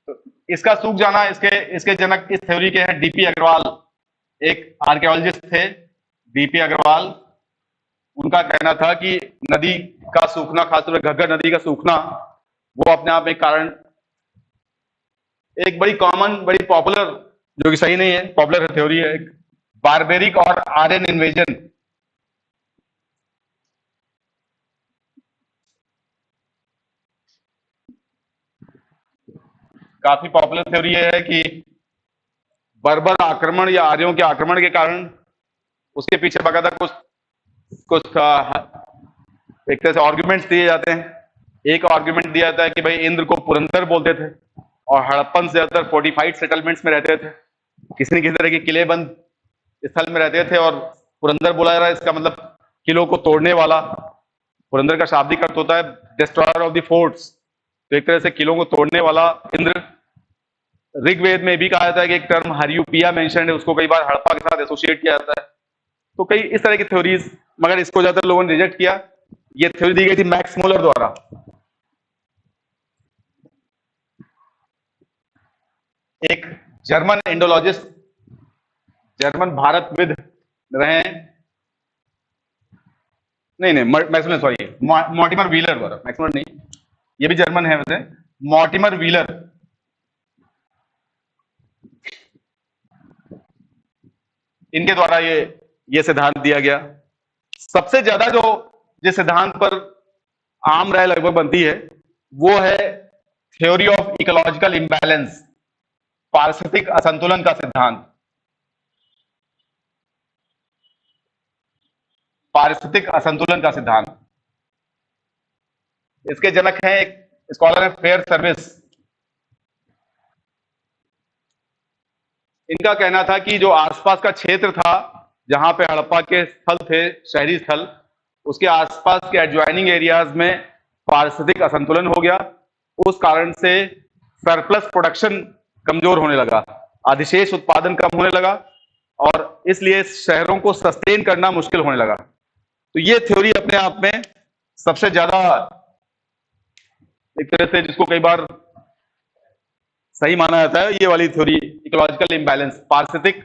तो इसका सूख जाना, इसके जनक इस थ्योरी के हैं डीपी अग्रवाल, एक आर्कियोलॉजिस्ट थे डीपी अग्रवाल। उनका कहना था कि नदी का सूखना, खासतौर पर घग्गर नदी का सूखना, वो अपने आप एक कारण, एक बड़ी कॉमन, बड़ी पॉपुलर, जो कि सही नहीं है, पॉपुलर थ्योरी है, एक बारबेरिक और आर्यन इन्वेजन। काफी पॉपुलर थ्योरी है कि बर्बर आक्रमण या आर्यों के आक्रमण के कारण, उसके पीछे बकायदा कुछ एक तरह से आर्ग्यूमेंट्स दिए जाते हैं। एक आर्ग्यूमेंट दिया जाता है कि भाई इंद्र को पुरंदर बोलते थे और हड़प्पन से ज्यादातर फोर्टिफाइड सेटलमेंट्स में रहते थे, किसी न किसी तरह के किलेबंद स्थल में रहते थे, और पुरंदर बोला जा रहा है, इसका मतलब किलों को तोड़ने वाला। पुरंदर का शाब्दिक अर्थ होता है डिस्ट्रॉयर ऑफ द फोर्ट्स, तो एक तरह से किलों को तोड़ने वाला इंद्र। ऋग्वेद में भी कहा जाता है कि एक टर्म हरियुपिया मेंशन है, उसको कई बार हड़प्पा के साथ एसोसिएट किया जाता है। तो कई इस तरह की थ्योरीज, मगर इसको ज्यादातर लोगों ने रिजेक्ट किया। ये थ्योरी दी गई थी मैक्स मुलर द्वारा। एक German Indologist German Bharat with रहे, नहीं maximum, sorry, Mortimer wheeler, maximum नहीं, ये भी जर्मन है वैसे, मॉर्टिमर व्हीलर। इनके द्वारा ये सिद्धांत दिया गया। सबसे ज्यादा जो जिस सिद्धांत पर आम राय लगभग बनती है वो है थ्योरी ऑफ इकोलॉजिकल इंबैलेंस, पारिस्थितिक असंतुलन का सिद्धांत। पारिस्थितिक असंतुलन का सिद्धांत, इसके जनक हैं एक स्कॉलर है फेयर सर्विस। इनका कहना था कि जो आसपास का क्षेत्र था जहां पे हड़प्पा के स्थल थे, शहरी स्थल, उसके आसपास के एडजॉइनिंग एरियाज में पारिस्थितिक असंतुलन हो गया। उस कारण से सरप्लस प्रोडक्शन कमजोर होने लगा, अधिशेष उत्पादन कम होने लगा और इसलिए शहरों को सस्टेन करना मुश्किल होने लगा। तो ये थ्योरी अपने आप में सबसे ज्यादा एक तरह से जिसको कई बार सही माना जाता है, ये वाली थ्योरी इकोलॉजिकल इंबैलेंस, पारिस्थितिक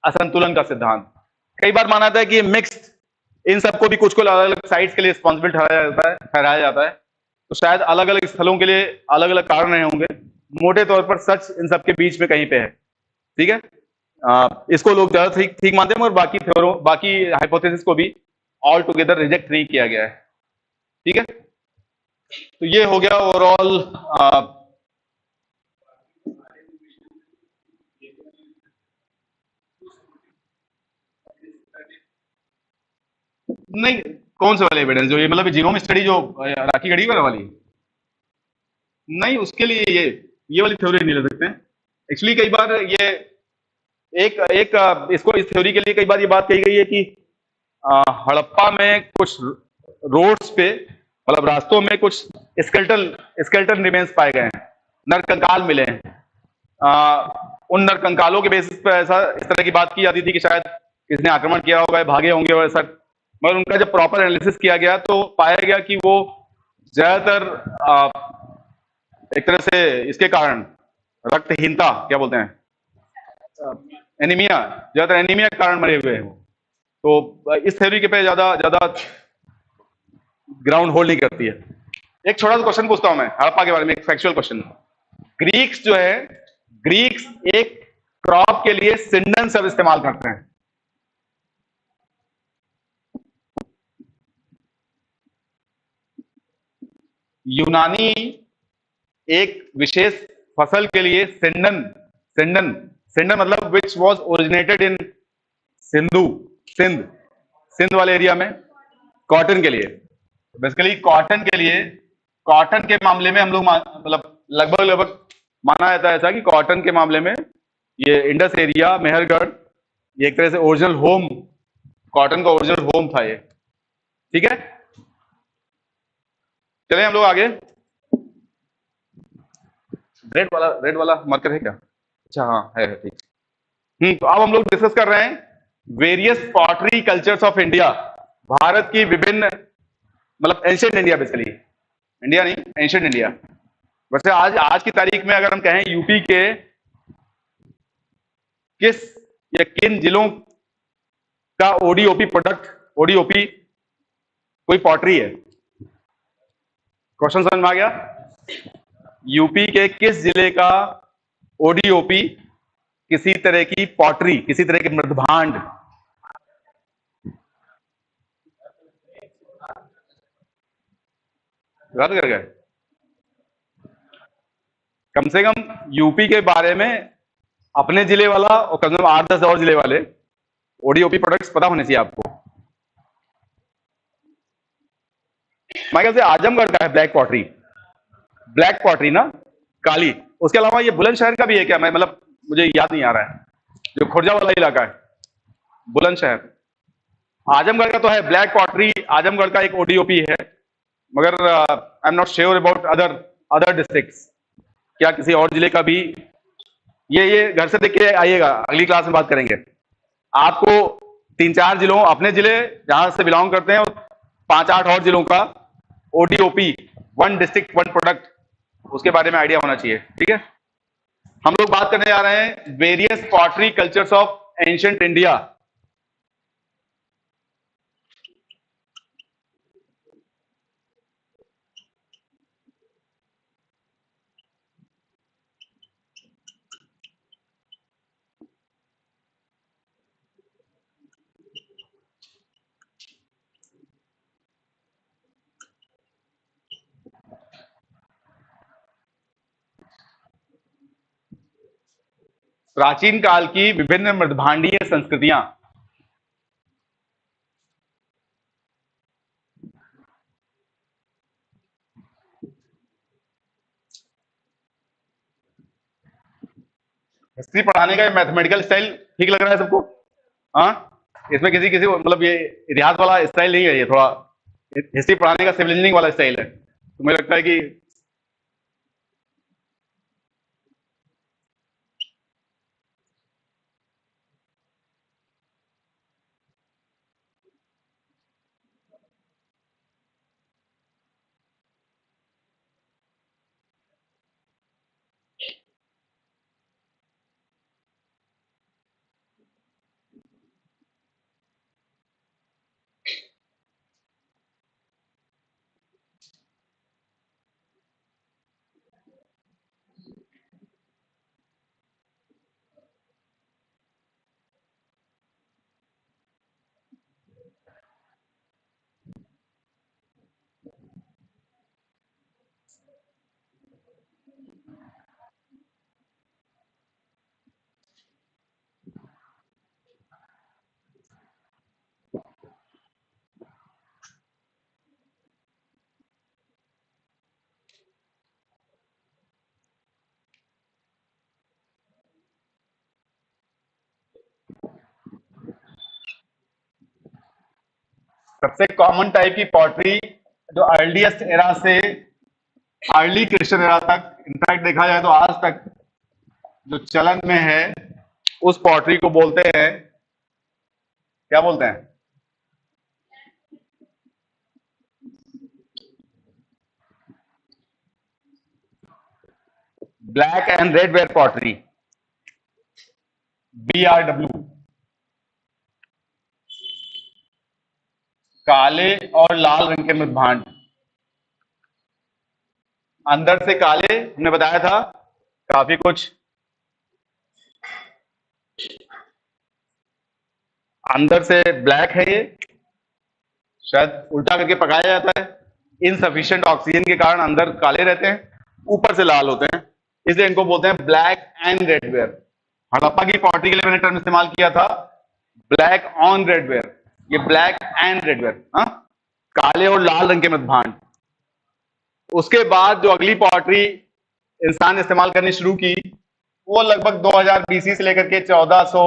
असंतुलन का सिद्धांत। कई बार माना जाता है कि ये मिक्स्ड, इन सबको भी कुछ को अलग अलग साइट्स के लिए रिस्पॉन्सिबल ठहराया जाता है, तो शायद अलग अलग स्थलों के लिए अलग अलग कारण रहे होंगे। मोटे तौर पर सच इन सबके बीच में कहीं पे है, ठीक है। इसको लोग ज्यादा ठीक मानते हैं और बाकी हाइपोथेसिस को भी ऑल टुगेदर रिजेक्ट नहीं किया गया है, ठीक है। तो ये हो गया ओवरऑल नहीं, कौन से वाले एविडेंस, जो ये मतलब जीनोम स्टडी जो राखी गढ़ी वाली, नहीं उसके लिए ये वाली थ्योरी नहीं ले सकते। एक्चुअली कई बार ये एक इसको, इस थ्योरी के लिए कई बार ये बात कही गई है कि हड़प्पा में कुछ रोड्स पे, मतलब रास्तों में कुछ स्केल्टन रिमेन्स पाए गए हैं, नरकंकाल मिले हैं। उन नरकंकालों के बेसिस पर इस तरह की बात की जाती थी कि शायद किसने आक्रमण किया होगा, भागे होंगे और ऐसा, मगर उनका जब प्रॉपर एनालिसिस किया गया तो पाया गया कि वो ज्यादातर एक तरह से इसके कारण रक्तहीनता, क्या बोलते हैं, एनीमिया, ज्यादातर एनीमिया के कारण मरे हुए हैं। तो इस थ्योरी के पे ज्यादा ग्राउंड होल्ड नहीं करती है। एक छोटा सा क्वेश्चन पूछता हूं मैं हड़प्पा के बारे में, एक फैक्चुअल क्वेश्चन। ग्रीक्स जो है, ग्रीक्स एक क्रॉप के लिए सिंडन शब्द इस्तेमाल करते हैं। यूनानी एक विशेष फसल के लिए सिंडन मतलब which was originated in Sindh वाले एरिया में, कॉटन के लिए। बेसिकली कॉटन के मामले में हम लोग मतलब लगभग माना जाता है ऐसा कि कॉटन के मामले में ये इंडस एरिया, मेहरगढ़, ये एक तरह से ओरिजिनल होम, कॉटन का ओरिजिनल होम था ये, ठीक है। चले हम लोग आगे। रेड वाला मार्कर है क्या? अच्छा हाँ है ठीक। तो अब हम लोग डिस्कस कर रहे हैं various pottery cultures of India, Bharat की विभिन्न, मतलब एंशिएंट इंडिया, बेसिकली इंडिया नहीं, एंशिएंट इंडिया। वैसे आज की तारीख में अगर हम कहें यूपी के किस या किन जिलों का ओडीओपी प्रोडक्ट, ओडीओपी कोई पॉटरी है, क्वेश्चन समझ में आ गया? यूपी के किस जिले का ओडीओपी किसी तरह की पॉटरी, किसी तरह के मृदभांड, याद कर गए? कम से कम यूपी के बारे में अपने जिले वाला और कम से कम 8-10 और जिले वाले ओडीओपी प्रोडक्ट्स पता होने चाहिए आपको। मैं ख्याल से आजमगढ़ का है ब्लैक पॉटरी ना, काली। उसके अलावा ये बुलंदशहर का भी है क्या? मैं मतलब मुझे याद नहीं आ रहा है, जो खुर्जा वाला इलाका है बुलंदशहर। आजमगढ़ का तो है ब्लैक पॉटरी, आजमगढ़ का एक ओडीओपी है, मगर I am not sure about other districts, क्या किसी और जिले का भी। ये घर से देख के आइएगा, अगली क्लास में बात करेंगे। आपको 3-4 जिलों, अपने जिले जहां से बिलोंग करते हैं, और 5-8 और जिलों का ODOP, one district one product, उसके बारे में आइडिया होना चाहिए, ठीक है। हम लोग बात करने जा रहे हैं various pottery cultures of ancient India. प्राचीन काल की विभिन्न मृदभांडीय संस्कृतियां। हिस्ट्री पढ़ाने का मैथमेटिकल स्टाइल ठीक लग रहा है सबको? हाँ, इसमें किसी किसी मतलब ये इतिहास वाला स्टाइल नहीं है, ये थोड़ा हिस्ट्री पढ़ाने का सिविल इंजीनियरिंग वाला स्टाइल है, तो मुझे लगता है कि सबसे कॉमन टाइप की पॉटरी जो अर्लीस्ट एरा से अर्ली क्रिश्चियन एरा तक, इनफैक्ट देखा जाए तो आज तक जो चलन में है, उस पॉटरी को बोलते हैं, क्या बोलते हैं? Black and red ware pottery, BRW। काले और लाल रंग के मृदभांड, अंदर से काले, हमने बताया था काफी कुछ, अंदर से ब्लैक है, ये शायद उल्टा करके पकाया जाता है, इनसफिशिएंट ऑक्सीजन के कारण अंदर काले रहते हैं, ऊपर से लाल होते हैं, इसलिए इनको बोलते हैं black and red ware. Harappa की पॉटरी के लिए मैंने टर्म इस्तेमाल किया था ब्लैक ऑन रेड वेयर, ये ब्लैक एंड रेड वेयर, हाँ, काले और लाल रंग के मृदभांड। उसके बाद जो अगली पॉटरी इंसान ने इस्तेमाल करनी शुरू की, वो लगभग 2000 BC से लेकर के 1400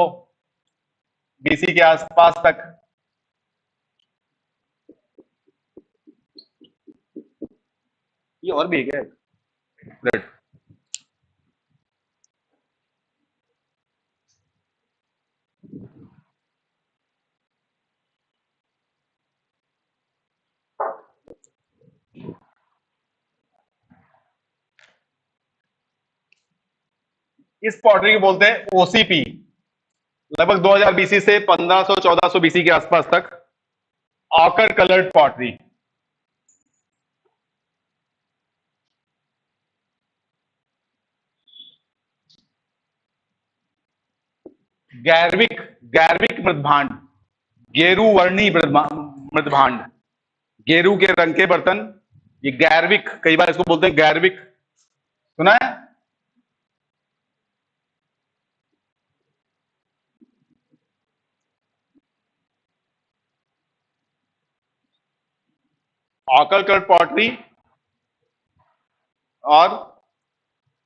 BC के आसपास तक। ये और भी है क्या? रेड। इस पॉटरी को बोलते हैं OCP, लगभग 2000 BC से 1500-1400 BC के आसपास तक, ऑकर कलर्ड पॉटरी। गैरविक, गैरविक मृदभांड, गेरू वर्णी मृदभांड, गेरू के रंग के बर्तन, ये गैरविक, कई बार इसको बोलते हैं गैरविक, सुना है? Occur coloured pottery. और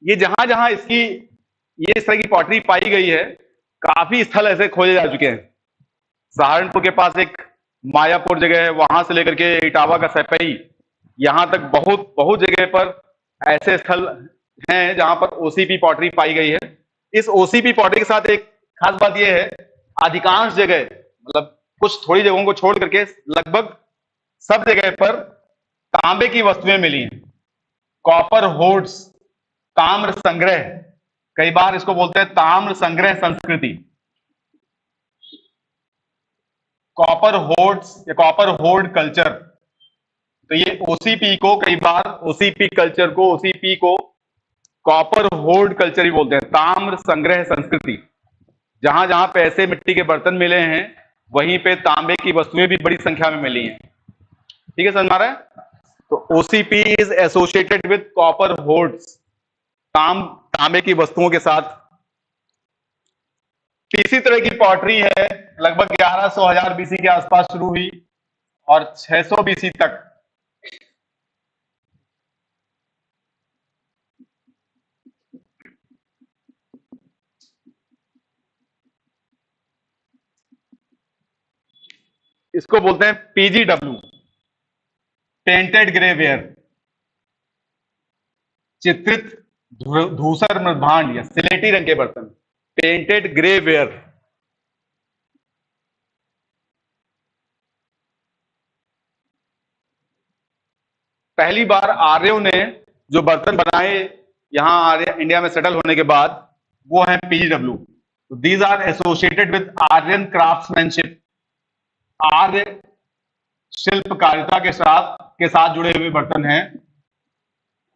ये जहां जहां इसकी ये इस तरह की पॉटरी पाई गई है, काफी स्थल ऐसे खोजे जा चुके हैं। सहारनपुर के पास एक मायापुर जगह है, वहां से लेकर के इटावा का सैपई, यहां तक बहुत बहुत जगह पर ऐसे स्थल हैं जहां पर OCP पॉटरी पाई गई है। इस OCP पॉटरी के साथ एक खास बात यह है, अधिकांश जगह, मतलब कुछ थोड़ी जगहों को छोड़ करके लगभग सब जगह पर तांबे की वस्तुएं मिली हैं, कॉपर होर्ड्स, ताम्र संग्रह, कई बार इसको बोलते हैं ताम्र संग्रह संस्कृति। कॉपर होर्ड्स या कॉपर होर्ड कल्चर। तो ये ओसीपी को कई बार ओसीपी कल्चर को ओसीपी को कॉपर होर्ड कल्चर ही बोलते हैं, ताम्र संग्रह संस्कृति। जहां जहां पे ऐसे मिट्टी के बर्तन मिले हैं वहीं पे तांबे की वस्तुएं भी बड़ी संख्या में मिली हैं। ठीक है, समझ में आ रहा है? तो OCP is associated with copper hoards, तांबे की वस्तुओं के साथ। तीसरी तरह की पॉटरी है, लगभग 1100 बीसी के आसपास शुरू हुई और 600 बीसी तक इसको बोलते हैं पीजीडब्ल्यू, पेंटेड ग्रेवेयर, चित्रित धूसर मृदभांड या सिलेटी रंग के बर्तन, पेंटेड ग्रेवेयर। पहली बार आर्यों ने जो बर्तन बनाए यहां आर्य इंडिया में सेटल होने के बाद, वो है PGW. These are associated with Aryan craftsmanship, आर्य शिल्पकारिता के साथ जुड़े हुए बर्तन हैं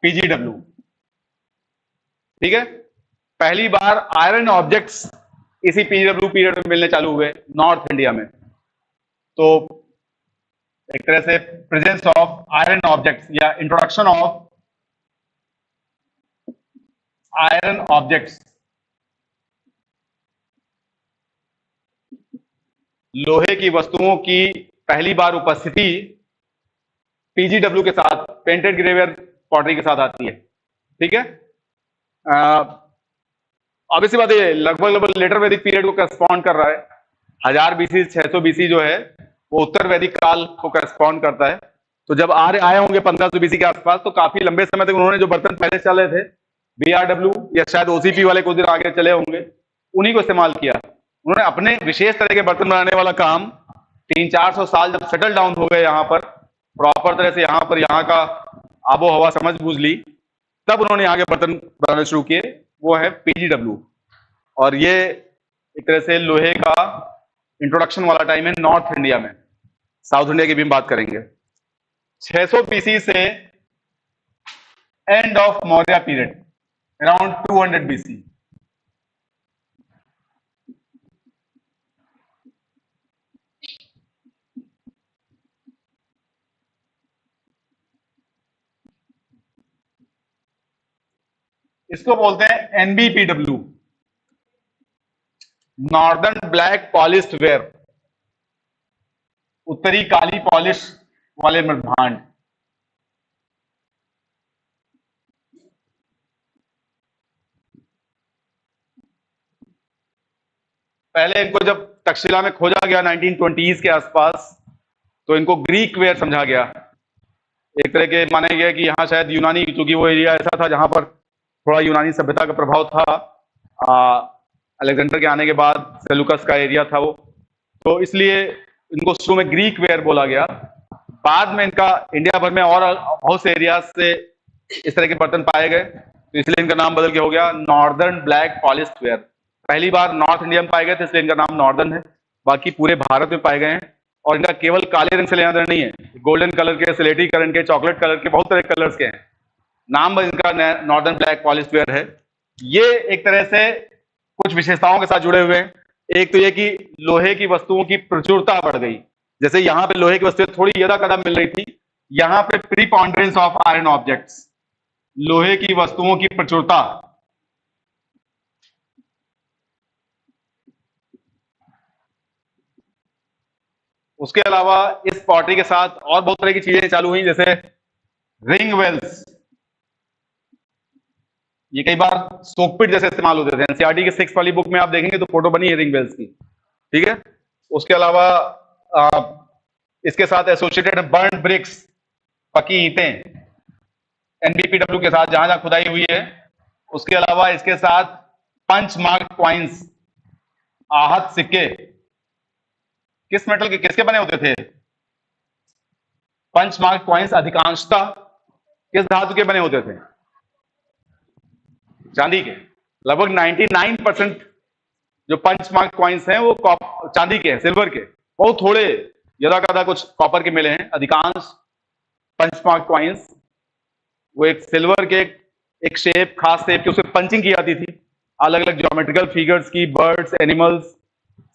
पीजीडब्ल्यू। ठीक है, पहली बार आयरन ऑब्जेक्ट्स इसी पीजीडब्ल्यू पीरियड में मिलने चालू हुए नॉर्थ इंडिया में। तो एक तरह से प्रेजेंस ऑफ आयरन ऑब्जेक्ट्स या इंट्रोडक्शन ऑफ आयरन ऑब्जेक्ट्स, लोहे की वस्तुओं की पहली बार उपस्थिति पीजीडब्ल्यू के साथ, पेंटेड ग्रेवियर पॉटरी के साथ आती है। ठीक है, ऑब्वियसली बात है, लगभग लेटर वैदिक पीरियड को करस्पॉन्ड कर रहा है। 1000 बीसी 600 बीसी जो है वो उत्तर वैदिक काल को करस्पॉन्ड करता है। तो जब आर्य आए होंगे 1500 बीसी के आसपास, तो काफी लंबे समय तक उन्होंने जो बर्तन पहले चले थे बीआरडब्ल्यू या शायद ओसीपी वाले कुछ दिन आगे चले होंगे, उन्हीं को इस्तेमाल किया। उन्होंने अपने विशेष तरह के बर्तन बनाने वाला काम 300-400 साल जब सेटल डाउन हो गए यहाँ पर, प्रॉपर तरह से यहाँ पर यहाँ का आबो हवा समझ बूझ ली, तब उन्होंने यहाँ के बर्तन बनाने शुरू किए, वो है पीजीडब्ल्यू। और ये एक तरह से लोहे का इंट्रोडक्शन वाला टाइम है नॉर्थ इंडिया में। साउथ इंडिया की भी हम बात करेंगे। 600 बीसी से end of Maurya period around 200 BC, इसको बोलते हैं NBPW, northern black polished where, उत्तरी काली पॉलिश वाले मृदभांड। पहले इनको जब तक्षशिला में खोजा गया 1920s के आसपास, तो इनको ग्रीक वेयर समझा गया। एक तरह के माना गया कि यहाँ शायद यूनानी, क्योंकि वो एरिया ऐसा था जहां पर थोड़ा यूनानी सभ्यता का प्रभाव था, अलेक्जेंडर के आने के बाद सेलुकस का एरिया था वो, तो इसलिए इनको शुरू में ग्रीक वेयर बोला गया। बाद में इनका इंडिया भर में और बहुत से एरियाज से इस तरह के बर्तन पाए गए, तो इसलिए इनका नाम बदल के हो गया नॉर्दर्न ब्लैक पॉलिश्ड वेयर। पहली बार नॉर्थ इंडिया में पाए गए थे, इसलिए इनका नाम नॉर्दर्न है। बाकी पूरे भारत में पाए गए हैं, और इनका केवल काले रंग से लेना देना नहीं है, गोल्डन कलर के, सिलेटी कलर के, चॉकलेट कलर के, बहुत तरह के कलर्स के हैं। नाम इनका नॉर्दर्न ब्लैक पॉलिश्ड वेयर है। ये एक तरह से कुछ विशेषताओं के साथ जुड़े हुए हैं। एक तो ये कि लोहे की वस्तुओं की प्रचुरता बढ़ गई। जैसे यहां पे लोहे की वस्तुएं थोड़ी ज्यादा कदम मिल रही थी, यहां पे प्रीपॉन्डरेंस ऑफ आयरन ऑब्जेक्ट्स, लोहे की वस्तुओं की प्रचुरता। उसके अलावा इस पॉटरी के साथ और बहुत तरह की चीजें चालू हुई, जैसे रिंग वेल्स। ये कई बार सोकपिट जैसे इस्तेमाल होते थे। एनसीईआरटी के 6 वाली बुक में आप देखेंगे तो फोटो बनी है रिंग बेल्स की। ठीक है, उसके अलावा इसके साथ एसोसिएटेड बर्न ब्रिक्स, पकी ईंटें, एनबीपीडब्ल्यू के साथ जहां जहां खुदाई हुई है। उसके अलावा इसके साथ पंच मार्क कॉइन्स, आहत सिक्के, किस मेटल के, किसके बने होते थे? पंच मार्क कॉइन्स अधिकांशतः किस धातु के बने होते थे? चांदी के। लगभग 99% जो पंच मार्क कॉइन्स हैं वो चांदी के हैं, सिल्वर के। बहुत थोड़े यदा कदा कुछ कॉपर के मिले हैं, अधिकांश पंचमार्क कॉइन्स वो एक सिल्वर के एक शेप, खास शेप की उसमें पंचिंग की जाती थी, अलग अलग ज्योमेट्रिकल फिगर्स की, बर्ड्स, एनिमल्स,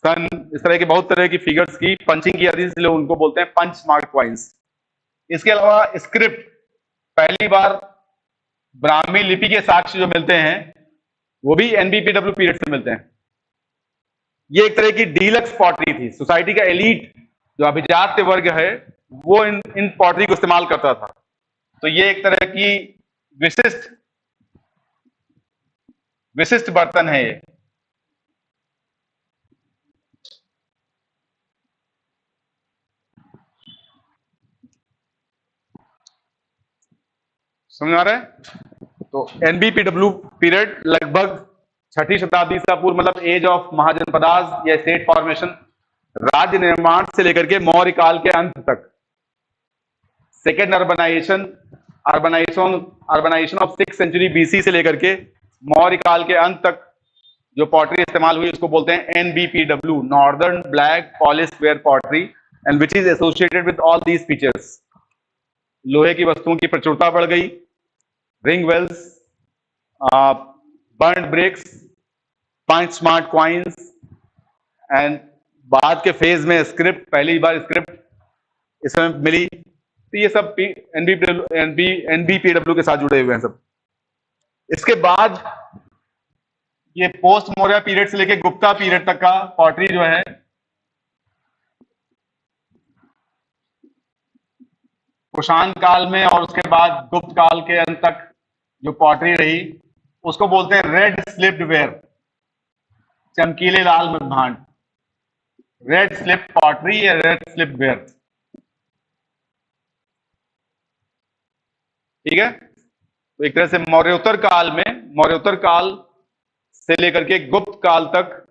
सन, इस तरह की बहुत तरह की फिगर्स की पंचिंग की जाती थी, इसलिए उनको बोलते हैं पंचमार्क कॉइन्स। इसके अलावा स्क्रिप्ट, पहली बार ब्राह्मी लिपि के साक्ष्य जो मिलते हैं वो भी एनबीपीडब्ल्यू पीरियड से मिलते हैं। ये एक तरह की डीलक्स पॉटरी थी, सोसाइटी का एलीट जो अभिजात्य वर्ग है वो इन पॉटरी को इस्तेमाल करता था। तो ये एक तरह की विशिष्ट विशिष्ट बर्तन है ये। समझ आ रहा है? तो एनबीपीडब्ल्यू पीरियड लगभग 6ठी शताब्दी ईसा पूर्व, मतलब एज ऑफ महाजनपदाज या स्टेट फॉर्मेशन, राज्य निर्माण से लेकर के मौर्य काल के अंत तक, second urbanisation urbanisation of 6th century BC से लेकर के मौर्य काल के अंत तक जो पॉटरी इस्तेमाल हुई उसको बोलते हैं NBPW, northern black polished ware pottery, and which is associated with all these features. लोहे की वस्तुओं की प्रचुरता बढ़ गई, ring wells, burnt bricks, punch marked coins, and बाद के फेज में स्क्रिप्ट, पहली बार स्क्रिप्ट इसमें मिली। तो ये सब एनबीपीडब्ल्यू के साथ जुड़े हुए हैं सब। इसके बाद ये पोस्ट मौर्य पीरियड से लेके गुप्ता पीरियड तक का पॉटरी जो है, कुषाण काल में और उसके बाद गुप्त काल के अंत तक जो पॉटरी रही उसको बोलते हैं रेड स्लिप्ड वेयर, चमकीले लाल मृदभांड, रेड स्लिप पॉटरी या रेड स्लिप वेयर। ठीक है, तो एक तरह से मौर्योत्तर काल से लेकर के गुप्त काल तक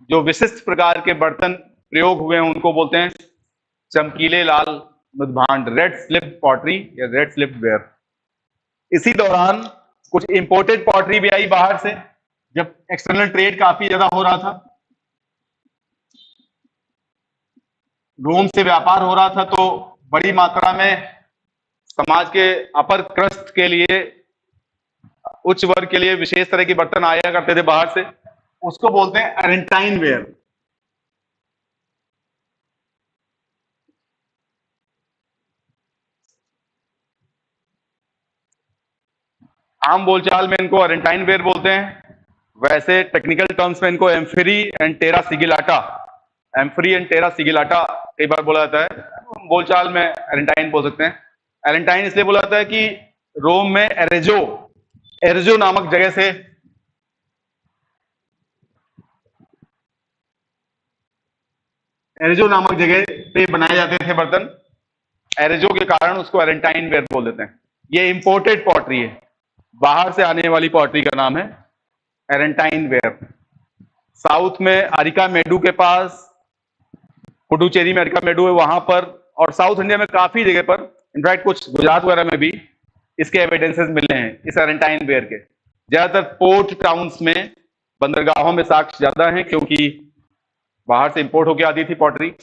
जो विशिष्ट प्रकार के बर्तन प्रयोग हुए हैं उनको बोलते हैं चमकीले लाल मृदभांड, रेड स्लिप पॉटरी या रेड स्लिप वेयर। इसी दौरान कुछ इंपोर्टेड पॉटरी भी आई बाहर से, जब एक्सटर्नल ट्रेड काफी ज्यादा हो रहा था, रोम से व्यापार हो रहा था, तो बड़ी मात्रा में समाज के अपर क्रस्ट के लिए, उच्च वर्ग के लिए विशेष तरह के बर्तन आया करते थे बाहर से, उसको बोलते हैं अरेंटाइन वेयर। आम बोलचाल में इनको अरेंटाइन वेयर बोलते हैं, वैसे टेक्निकल टर्म्स में इनको एम्फरी एंड टेरा सिगिलाटा कई बार बोला जाता है, बोलचाल में अरेंटाइन बोल सकते हैं। अरेंटाइन इसलिए बोला जाता है कि रोम में एरेजो नामक जगह से पे बनाए जाते थे बर्तन, एरेजो के कारण उसको अरेंटाइन वेयर बोल देते हैं। ये इंपोर्टेड पॉटरी है, बाहर से आने वाली पॉटरी का नाम है एरेंटाइन वेयर। साउथ में अरिका मेडू के पास, पुडुचेरी में अरिका मेडू है वहां पर, और साउथ इंडिया में काफी जगह पर, इनफैक्ट कुछ गुजरात वगैरह में भी इसके एविडेंसेस मिले हैं इस अरेंटाइन वेयर के। ज्यादातर पोर्ट टाउन्स में, बंदरगाहों में साक्ष्य ज्यादा हैं, क्योंकि बाहर से इंपोर्ट होकर आती थी पॉटरी,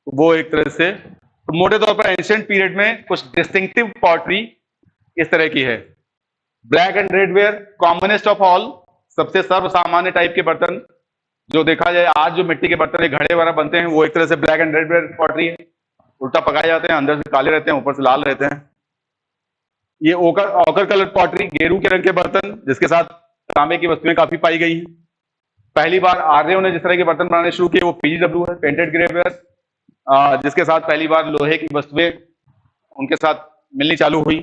वो एक तरह से। तो मोटे तौर पर एंशिएंट पीरियड में कुछ डिस्टिंक्टिव पॉटरी इस तरह की है। Black and red ware, commonest of all, सबसे सर्वसामान्य टाइप के बर्तन जो देखा जाए आज, जो मिट्टी के बर्तन घड़े वगैरह बनते हैं, वो एक तरह से black and red ware pottery है। उल्टा पकाए जाते हैं, अंदर से काले रहते हैं, ऊपर से लाल रहते हैं। ये ऑकर कलर पॉटरी, गेरू के रंग के बर्तन जिसके साथ तांबे की वस्तुएं काफी पाई गई हैं। पहली बार आर्यों ने जिस तरह के बर्तन बनाने शुरू किए वो पीजीडब्ल्यू है, पेंटेड ग्रेवेयर, जिसके साथ पहली बार लोहे की वस्तुएं उनके साथ मिलनी चालू हुई।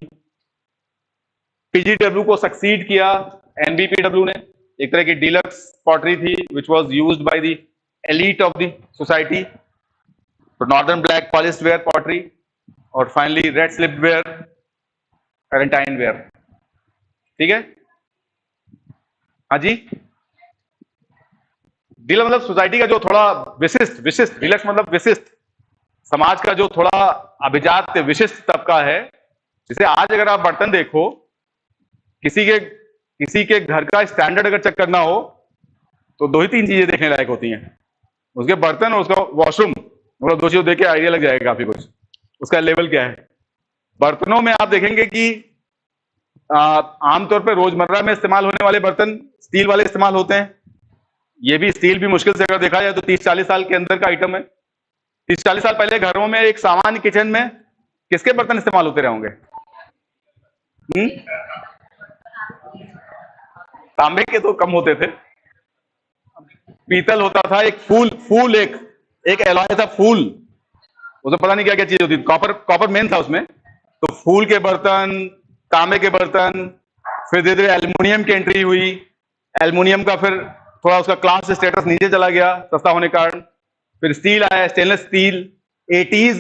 पीजीडब्ल्यू को सक्सीड किया एनबीपीडब्ल्यू ने, एक तरह की डीलक्स पॉटरी थी which was used by the elite of the society. तो northern black polished ware pottery, और finally red slipped ware, Arretine ware. ठीक है, हाँ जी। डीलक्स मतलब सोसाइटी का जो थोड़ा विशिष्ट डीलक्स मतलब विशिष्ट, समाज का जो थोड़ा अभिजात विशिष्ट तबका है। जैसे आज अगर आप बर्तन देखो, किसी के घर का स्टैंडर्ड अगर चेक करना हो तो 2 ही 3 चीजें देखने लायक होती हैं, उसके बर्तन और उसका वॉशरूम, मतलब दो चीजों देख के आइडिया लग जाएगा काफी कुछ उसका लेवल क्या है। बर्तनों में आप देखेंगे कि आमतौर पर रोजमर्रा में इस्तेमाल होने वाले बर्तन स्टील वाले इस्तेमाल होते हैं। ये भी स्टील भी मुश्किल से अगर देखा जाए तो 30-40 साल के अंदर का आइटम है। 30-40 साल पहले घरों में एक सामान्य किचन में किसके बर्तन इस्तेमाल होते रहेंगे? तांबे के तो कम होते थे, पीतल होता था, एक फूल एक एलॉय था फूल, उसमें पता नहीं क्या क्या चीज होती थी, कॉपर मेन था उसमें। तो फूल के बर्तन, तांबे के बर्तन, फिर धीरे धीरे एल्युमिनियम की एंट्री हुई। एल्युमिनियम का फिर थोड़ा उसका क्लास स्टेटस नीचे चला गया सस्ता होने के कारण। फिर स्टील आया, स्टेनलेस स्टील। 80s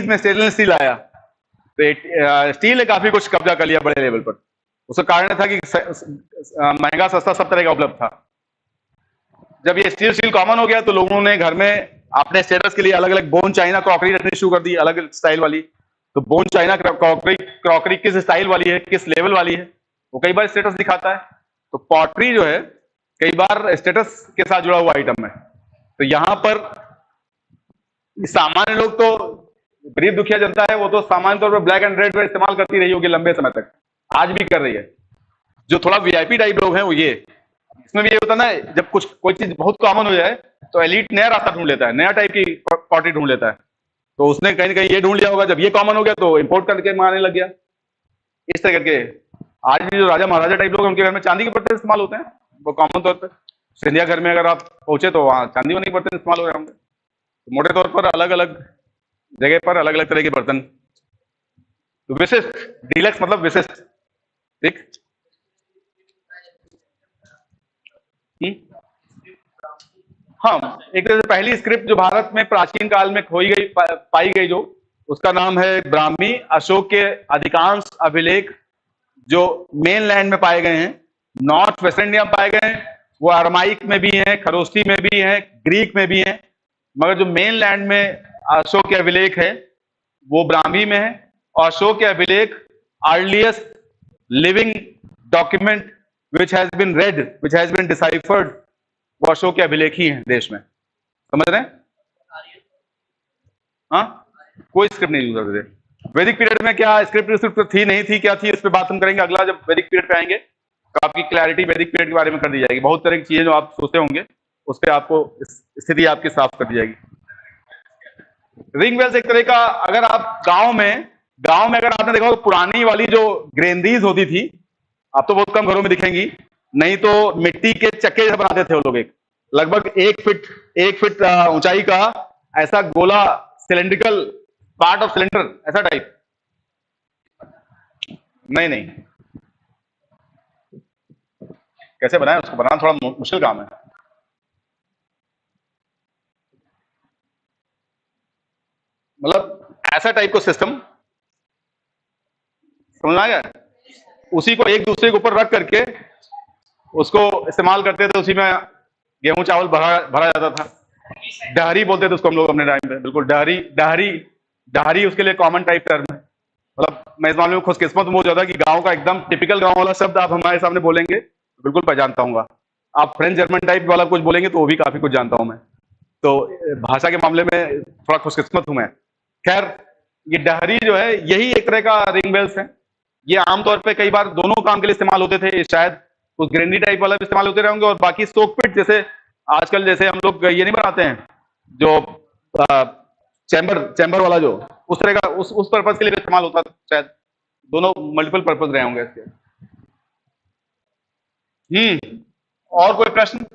में स्टेनलेस स्टील आया, तो स्टील ने काफी कुछ कब्जा कर लिया बड़े लेवल पर। उसका कारण था कि महंगा सस्ता सब तरह का उपलब्ध था। जब ये स्टील कॉमन हो गया तो लोगों ने घर में अपने स्टेटस के लिए अलग अलग बोन चाइना क्रॉकरी रखनी शुरू कर दी, अलग स्टाइल वाली। तो बोन चाइना क्रॉकरी किस स्टाइल वाली है, किस लेवल वाली है, वो कई बार स्टेटस दिखाता है। तो पॉटरी जो है कई बार स्टेटस के साथ जुड़ा हुआ आइटम है। तो यहां पर सामान्य लोग तो, गरीब दुखिया जनता है वो तो सामान्य तौर पर ब्लैक एंड रेड में इस्तेमाल करती रही होगी लंबे समय तक, आज भी कर रही है। जो थोड़ा वीआईपी टाइप लोग हैं वो ये, इसमें भी ये होता ना, जब कुछ कोई चीज बहुत कॉमन हो जाए तो एलीट नया रास्ता ढूंढ लेता है, नया टाइप की पॉटरी ढूंढ लेता है। तो उसने कहीं ना कहीं ये ढूंढ लिया होगा, जब ये कॉमन हो गया तो इंपोर्ट करके मारने लग गया। इस तरह करके आज भी जो राजा महाराजा टाइप लोग हैं उनके घर में चांदी के बर्तन इस्तेमाल होते हैं, वो कॉमन तौर पर। सिंधिया घर में अगर आप पहुंचे तो वहां चांदी वाले बर्तन इस्तेमाल हो रहे होंगे। तो मोटे तौर पर अलग अलग जगह पर अलग अलग तरह के बर्तन। तो विशिष्ट, डीलक्स मतलब विशिष्ट, ठीक। हाँ, एक तरह से पहली स्क्रिप्ट जो भारत में प्राचीन काल में खोई गई, पाई गई, जो उसका नाम है ब्राह्मी। अशोक के अधिकांश अभिलेख जो मेन लैंड में पाए गए हैं, नॉर्थ वेस्ट इंडिया में पाए गए हैं, वो अरमाइक में भी हैं, खरोस्ती में भी हैं, ग्रीक में भी हैं। मगर जो मेन लैंड में अशोक के अभिलेख है वो ब्राह्मी में है। और अशोक के अभिलेख earliest living document which has been read, which has been deciphered, वो अशोक के अभिलेख ही हैं देश में। समझ रहे हैं? हाँ, कोई स्क्रिप्ट नहीं यूज करते थे वैदिक पीरियड में। क्या स्क्रिप्ट थी नहीं थी, क्या थी, इस पे बात हम करेंगे अगला, जब वैदिक पीरियड पे आएंगे तो आपकी क्लैरिटी वैदिक पीरियड के बारे में कर दी जाएगी। बहुत तरह की चीजें जो आप सोचते होंगे उस पर आपको स्थिति आपकी साफ कर दी जाएगी। रिंग वेल्स एक तरह का, अगर आप गांव में अगर आपने देखा तो पुरानी वाली जो ग्रेनरीज होती थी, अब तो बहुत कम घरों में दिखेंगी, नहीं तो मिट्टी के चक्के से बनाते थे वो लोग। एक लगभग 1 फीट ऊंचाई का ऐसा गोला, सिलेंड्रिकल पार्ट ऑफ सिलेंडर, ऐसा टाइप। नहीं, कैसे बनाए उसको, बनाना थोड़ा मुश्किल काम है। मतलब ऐसा टाइप का सिस्टम, समझ आ गया? उसी को एक दूसरे के ऊपर रख करके उसको इस्तेमाल करते थे, उसी में गेहूं चावल भरा जाता था। डहरी बोलते थे उसको हम लोग अपने टाइम पे, बिल्कुल डहरी उसके लिए कॉमन टाइप टर्म है। मतलब मैं इस मामले में खुशकिस्मत बहुत ज्यादा कि गांव का एकदम टिपिकल गांव वाला शब्द आप हमारे सामने बोलेंगे बिल्कुल पहचानता हूँ। आप फ्रेंच जर्मन टाइप वाला कुछ बोलेंगे तो वो भी काफी कुछ जानता हूं मैं। तो भाषा के मामले में थोड़ा खुशकिस्मत हूं मैं। खैर, ये डहरी जो है यही एक तरह का रिंग बेल्स है। ये आमतौर पे कई बार दोनों काम के लिए इस्तेमाल होते थे, शायद कुछ ग्रेनी टाइप वाला भी इस्तेमाल होते रहेंगे, और बाकी सोक पिट, जैसे आजकल जैसे हम लोग ये नहीं बनाते हैं जो चैम्बर वाला, जो उस तरह का उस पर्पज के लिए भी इस्तेमाल होता था शायद। दोनों मल्टीपल पर्पज रहे होंगे इसके। और कोई प्रश्न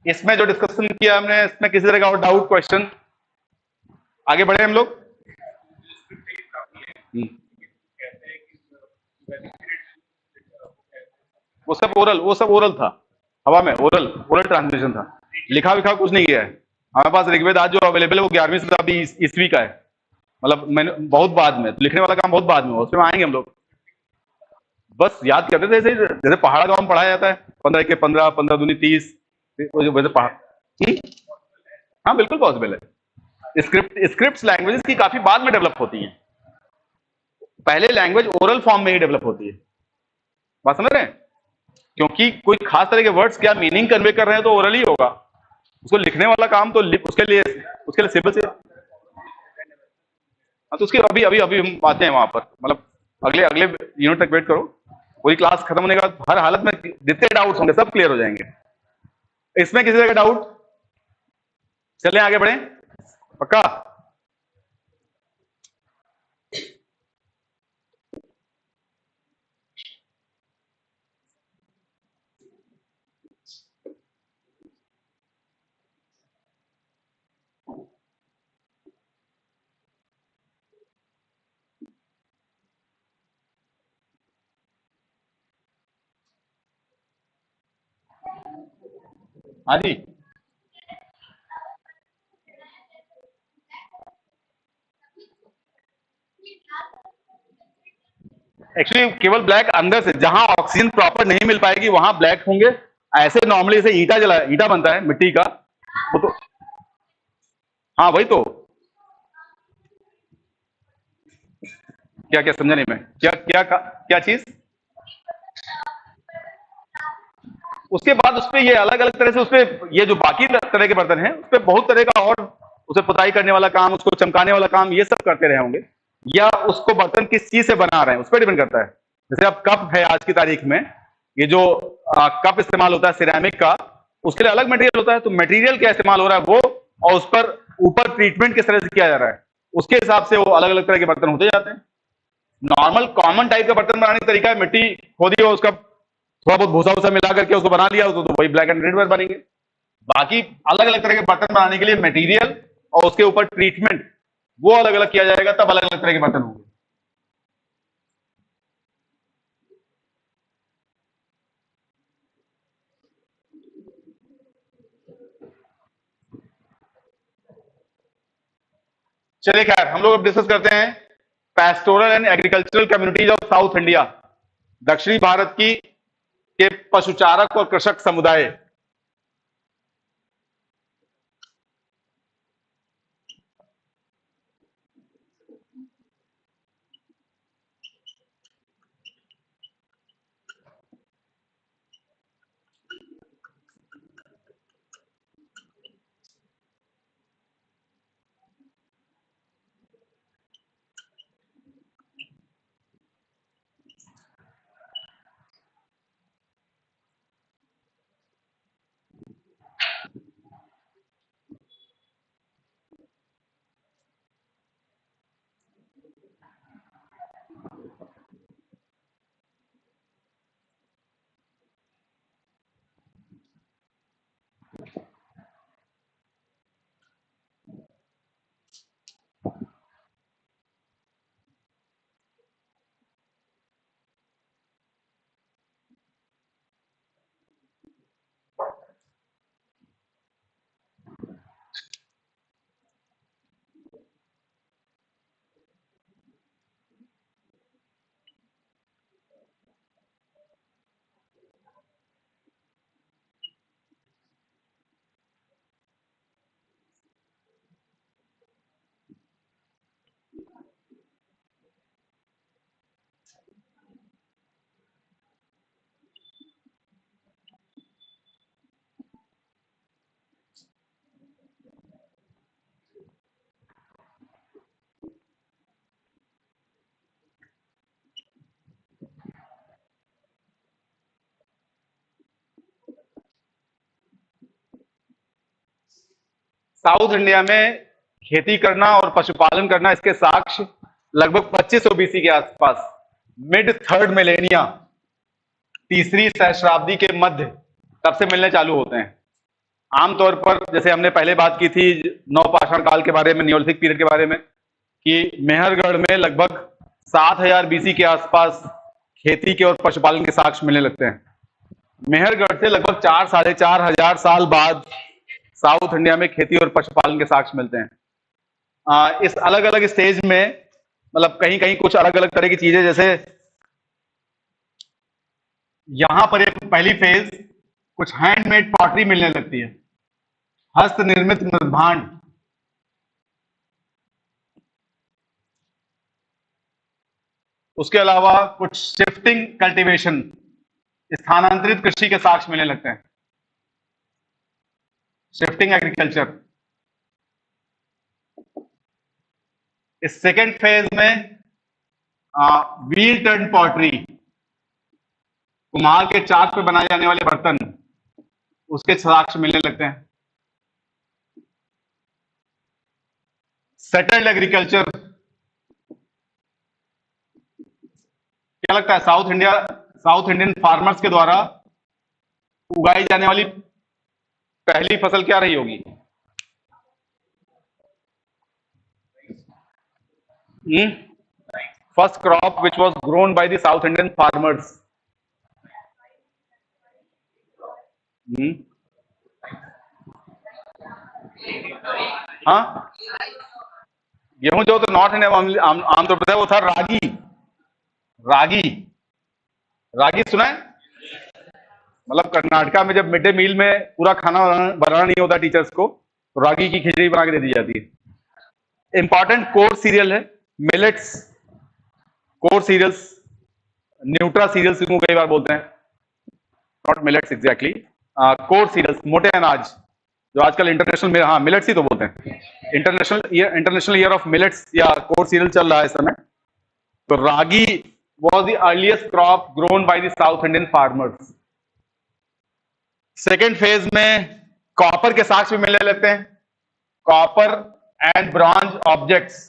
इसमें जो डिस्कशन किया हमने, इसमें किसी तरह का और डाउट, क्वेश्चन? आगे बढ़े हम लोग। वो सब ओरल था, हवा में ओरल ट्रांसमिशन था, लिखा विखा कुछ नहीं किया है। हमारे पास ऋग्वेद आज जो अवेलेबल है वो 11वीं शताब्दी ईस्वी का है। मतलब मैंने बहुत बाद में, लिखने वाला काम बहुत बाद में, उसमें आएंगे हम लोग। बस याद करते थे जैसे पहाड़ गांव में पढ़ाया जाता है, 15 के 15, 15 दूनी 30, वैसे पहाड़। हाँ बिल्कुल पॉसिबल है। स्क्रिप्ट लैंग्वेजेस की काफी बाद में डेवलप होती हैं, पहले लैंग्वेज ओरल फॉर्म में ही डेवलप होती है। बात समझ रहे हैं? क्योंकि कोई खास तरह के वर्ड्स क्या मीनिंग कन्वे कर रहे हैं तो ओरल ही होगा। उसको लिखने वाला काम तो उसके लिए सिंपल से हाँ, तो उसके अभी अभी अभी हम आते हैं वहां पर, मतलब अगले अगले यूनिट तक वेट करो, पूरी क्लास खत्म होने के बाद हर हालत में जितने डाउट्स होंगे सब क्लियर हो जाएंगे। इसमें किसी तरह का डाउट? चलें आगे बढ़े, पक्का? हाँ जी, एक्चुअली केवल ब्लैक अंदर से, जहां ऑक्सीजन प्रॉपर नहीं मिल पाएगी वहां ब्लैक होंगे। ऐसे नॉर्मली जैसे ईटा बनता है मिट्टी का, वो तो, हाँ वही तो। क्या क्या समझा नहीं मैं, क्या क्या क्या चीज? उसके बाद उसपे ये अलग अलग तरह से, उसपे ये जो बाकी तरह के बर्तन हैं उसपे बहुत तरह का और, उसे पुताई करने वाला काम, उसको चमकाने वाला काम, ये सब करते रहे होंगे, या उसको बर्तन किस चीज से बना रहे हैं उस पर डिपेंड करता है। जैसे अब कप है आज की तारीख में, ये जो कप इस्तेमाल होता है सिरेमिक का, उसके लिए अलग मटेरियल होता है, तो मटेरियल क्या इस्तेमाल हो रहा है वो, और उस पर ऊपर ट्रीटमेंट किस तरह से किया जा रहा है, उसके हिसाब से वो अलग अलग तरह के बर्तन होते जाते हैं। नॉर्मल कॉमन टाइप का बर्तन बनाने का तरीका है, मिट्टी खोदी हो, उसका थोड़ा बहुत भूसा वूसा मिला करके उसको बना लिया, तो वही ब्लैक एंड रेड बनेंगे। बाकी अलग अलग तरह के बर्तन बनाने के लिए मटेरियल और उसके ऊपर ट्रीटमेंट वो अलग अलग किया जाएगा, तब अलग अलग तरह के बर्तन होंगे। चलिए खैर, हम लोग अब डिस्कस करते हैं pastoral and agricultural communities of south India, दक्षिणी भारत की के पशुचारक और कृषक समुदाय। साउथ इंडिया में खेती करना और पशुपालन करना, इसके साक्ष्य लगभग 2500 बीसी के आसपास, मिड थर्ड मिलेनिया, तीसरी सहस्राब्दी के मध्य, तब से मिलने चालू होते हैं। आमतौर पर जैसे हमने पहले बात की थी नवपाषाण काल के बारे में, नियोलिथिक पीरियड के बारे में, कि मेहरगढ़ में लगभग 7000 बीसी के आसपास खेती के और पशुपालन के साक्ष्य मिलने लगते हैं। मेहरगढ़ से लगभग 4-4.5 हजार साल बाद साउथ इंडिया में खेती और पशुपालन के साक्ष्य मिलते हैं। इस अलग अलग स्टेज में, मतलब कहीं कहीं कुछ अलग अलग तरह की चीजें, जैसे यहां पर एक पहली फेज कुछ हैंडमेड पॉटरी मिलने लगती है, हस्त निर्मित मृदभांड। उसके अलावा कुछ शिफ्टिंग कल्टीवेशन, स्थानांतरित कृषि के साक्ष्य मिलने लगते हैं, शिफ्टिंग एग्रीकल्चर। इस सेकेंड फेज में व्हील टर्न पॉटरी, कुम्हार के चाक पे बनाए जाने वाले बर्तन, उसके साक्ष्य मिलने लगते हैं। सेटल्ड एग्रीकल्चर, क्या लगता है साउथ इंडियन फार्मर्स के द्वारा उगाई जाने वाली पहली फसल क्या रही होगी? First crop which was grown by the south Indian farmers. हाँ, गेहूं जो तो नॉर्थ इंडिया आमतौर पर वो था रागी। रागी, रागी सुना है? मतलब कर्नाटका में जब मिड डे मील में पूरा खाना बनाना नहीं होता टीचर्स को, तो रागी की खिचड़ी बना के दे दी जाती है। इंपॉर्टेंट कोर्स सीरियल है millets, coarse cereals, nutri cereals को कई बार बोलते हैं, not millets exactly. Coarse cereals, मोटे अनाज, जो आजकल इंटरनेशनल में, हाँ मिलेट्स ही तो बोलते हैं, इंटरनेशनल ईयर ऑफ मिलेट्स या कोर्स सीरियल चल रहा है इस समय। तो ragi was the earliest crop grown by the south Indian farmers. Second phase में कॉपर के साक्ष्य भी मिलने लगते हैं, कॉपर एंड ब्रॉन्ज ऑब्जेक्ट्स।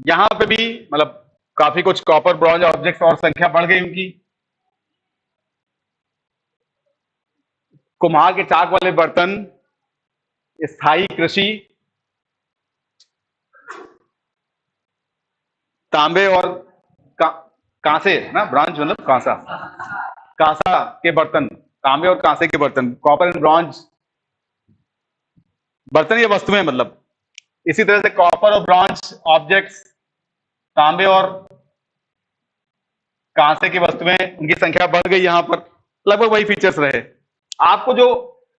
यहां पे भी मतलब काफी कुछ कॉपर ब्रॉन्ज ऑब्जेक्ट्स और संख्या बढ़ गई उनकी। कुम्हार के चाक वाले बर्तन, स्थायी कृषि, तांबे और कांसे ना, ब्रॉन्ज मतलब कांसा, कांसा के बर्तन, तांबे और कांसे के बर्तन, कॉपर एंड ब्रॉन्ज बर्तन ये वस्तुएं मतलब। इसी तरह से कॉपर और ब्रॉन्ज ऑब्जेक्ट्स, तांबे और कांसे की वस्तुएं, उनकी संख्या बढ़ गई। यहां पर लगभग वही फीचर्स रहे। आपको जो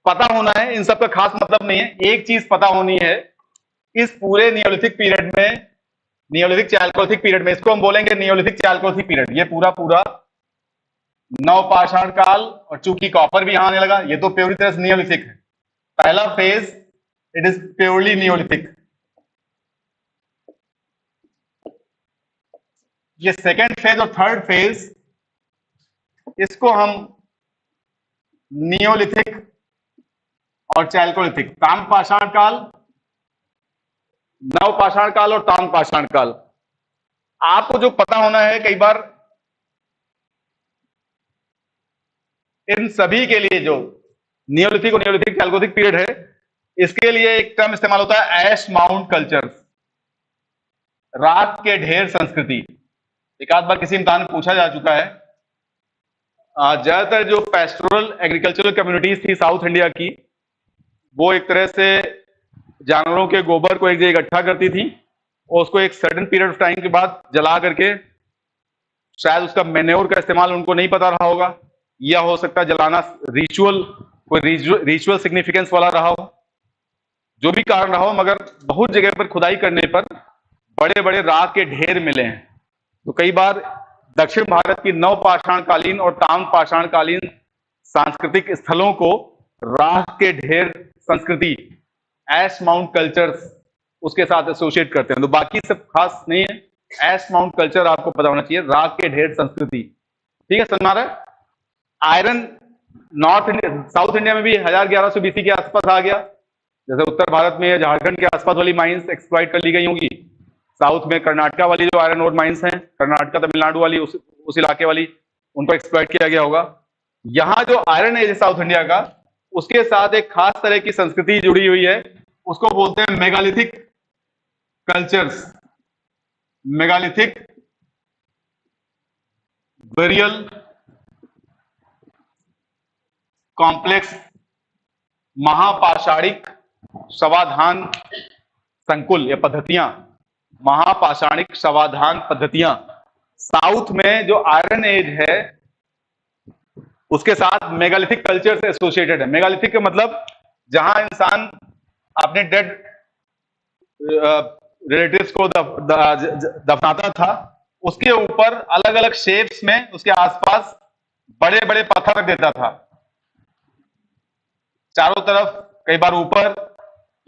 पता होना है, इन सब का खास मतलब नहीं है, एक चीज पता होनी है, इस पूरे नियोलिथिक पीरियड में, नियोलिथिक चैल्कोलिथिक पीरियड में, इसको हम बोलेंगे नियोलिथिक चैल्कोलिथिक पीरियड, ये पूरा पूरा नवपाषाण काल, और चूंकि कॉपर भी यहां आने लगा, ये तो प्योरी तरह से नियोलिथिक है। पहला phase it is purely Neolithic. ये सेकेंड फेज और थर्ड फेज, इसको हम नियोलिथिक और चैल्कोलिथिक, ताम्रपाषाण काल, नवपाषाण काल और ताम्रपाषाण काल। आपको जो पता होना है, कई बार इन सभी के लिए जो नियोलिथिक और नियोलिथिक चैल्कोलिथिक पीरियड है, इसके लिए एक टर्म इस्तेमाल होता है एश माउंट कल्चर, राख के ढेर संस्कृति। एक आध बार किसी इम्तिहान में पूछा जा चुका है। ज्यादातर जो पेस्टोरल एग्रीकल्चरल कम्युनिटीज थी साउथ इंडिया की, वो एक तरह से जानवरों के गोबर को एक जगह इकट्ठा करती थी और उसको एक सर्टेन पीरियड ऑफ टाइम के बाद जला करके, शायद उसका मैन्योर का इस्तेमाल उनको नहीं पता रहा होगा, या हो सकता है जलाना रिचुअल, कोई रिचुअल सिग्निफिकेंस वाला रहा हो, जो भी कारण रहा हो, मगर बहुत जगह पर खुदाई करने पर बड़े बड़े राख के ढेर मिले हैं। तो कई बार दक्षिण भारत की नवपाषाणकालीन और ताम्रपाषाणकालीन सांस्कृतिक स्थलों को राख के ढेर संस्कृति, एश माउंट कल्चर्स, उसके साथ एसोसिएट करते हैं। तो बाकी सब खास नहीं है, एश माउंट कल्चर आपको पता होना चाहिए, राख के ढेर संस्कृति। ठीक है, समझ रहा है? Iron north India, south India में भी 1100 बीसी के आसपास आ गया। जैसे उत्तर भारत में झारखंड के आसपास वाली माइंस एक्सप्लॉइट कर ली गई होंगी, साउथ में कर्नाटका वाली जो आयरन ओर माइंस हैं, कर्नाटका तमिलनाडु वाली, उस इलाके वाली, उनको एक्सप्लॉइट किया गया होगा। यहां जो आयरन एज है साउथ इंडिया का, उसके साथ एक खास तरह की संस्कृति जुड़ी हुई है, उसको बोलते हैं megalithic cultures, megalithic burial complex, महापाषाणिक शवाधान संकुल या पद्धतियां, महापाषाणिक शवाधान पद्धतियां। साउथ में जो आयरन एज है, उसके साथ मेगालिथिक कल्चर से एसोसिएटेड है। मेगालिथिक का मतलब जहां इंसान अपने डेड रिलेटिव्स को दफनाता था, उसके ऊपर अलग अलग शेप्स में उसके आसपास बड़े बड़े पत्थर रख देता था चारों तरफ, कई बार ऊपर।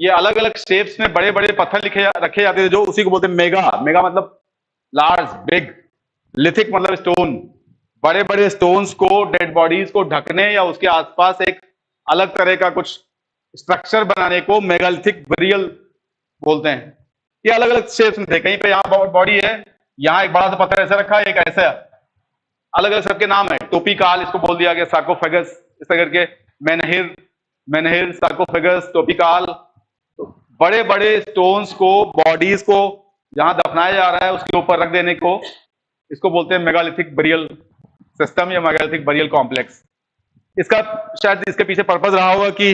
ये अलग अलग शेप्स में बड़े बड़े पत्थर रखे जाते थे, जो उसी को बोलते हैं मेगा। मेगा मतलब लार्ज, बिग। लिथिक मतलब स्टोन। बड़े बड़े स्टोन्स को, डेड बॉडीज को ढकने या उसके आसपास एक अलग तरह का कुछ स्ट्रक्चर बनाने को मेगालिथिक बरियल बोलते हैं। ये अलग अलग शेप्स में थे। कहीं पे यहाँ बॉडी है, यहाँ एक बड़ा सा पत्थर ऐसा रखा है, एक ऐसा। अलग अलग सबके नाम है। टोपी काल इसको बोल दिया गया, सार्कोफेगस इस तरह करके, मेनहिर मेनहिर सार्कोफेगस, टोपी काल। तो बड़े बड़े स्टोन्स को, बॉडीज को जहां दफनाया जा रहा है उसके ऊपर रख देने को, इसको बोलते हैं मेगालिथिक बरियल सिस्टम या मेगालिथिक बरियल कॉम्प्लेक्स। इसका शायद इसके पीछे पर्पज रहा होगा कि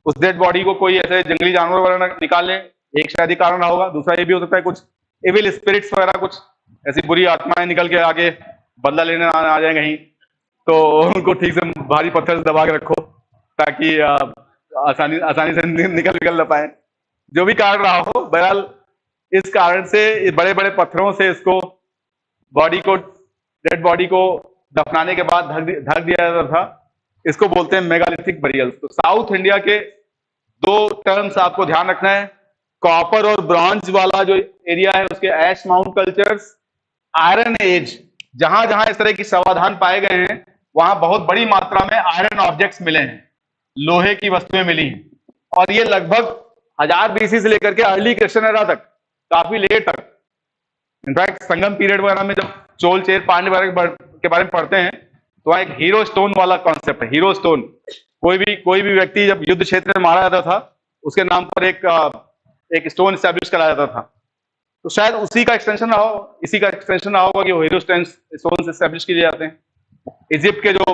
उस डेड बॉडी को कोई ऐसे जंगली जानवर वगैरह निकाल ले, एक शायद ही कारण रहा होगा। दूसरा ये भी हो सकता है कुछ एविल स्पिरिट्स वगैरह, कुछ ऐसी बुरी आत्माएं निकल के आगे बदला लेने आ जाए कहीं, तो उनको ठीक से भारी पत्थर से दबा के रखो ताकि आसानी से निकल ना पाए। जो भी कारण रहा हो, बहरहाल इस कारण से बड़े बड़े पत्थरों से इसको, बॉडी को, डेड बॉडी को दफनाने के बाद ढक दिया जाता था। इसको बोलते हैं मेगालिथिक बरियल। तो साउथ इंडिया के दो टर्म्स आपको ध्यान रखना है। कॉपर और ब्रॉन्ज वाला जो एरिया है उसके ऐश माउंट कल्चर्स। आयरन एज, जहां जहां इस तरह की समाधान पाए गए हैं वहां बहुत बड़ी मात्रा में आयरन ऑब्जेक्ट्स मिले हैं, लोहे की वस्तुएं मिली हैं। और ये लगभग 1000 BC से लेकर के अर्ली क्रिश्चियन एरा तक, काफी लेट तक। इनफैक्ट संगम पीरियड वगैरह में जब चोल चेर पांड्य के बारे में पढ़ते हैं तो वहां एक हीरो स्टोन वाला कॉन्सेप्ट है। हीरो स्टोन, कोई भी व्यक्ति जब युद्ध क्षेत्र में मारा जाता था उसके नाम पर एक स्टोन स्टैब्लिश कराया जाता था। तो शायद इसी का एक्सटेंशन रहा होगा कि वो हीरो स्टोन स्टैब्लिश किए जाते हैं। इजिप्ट के जो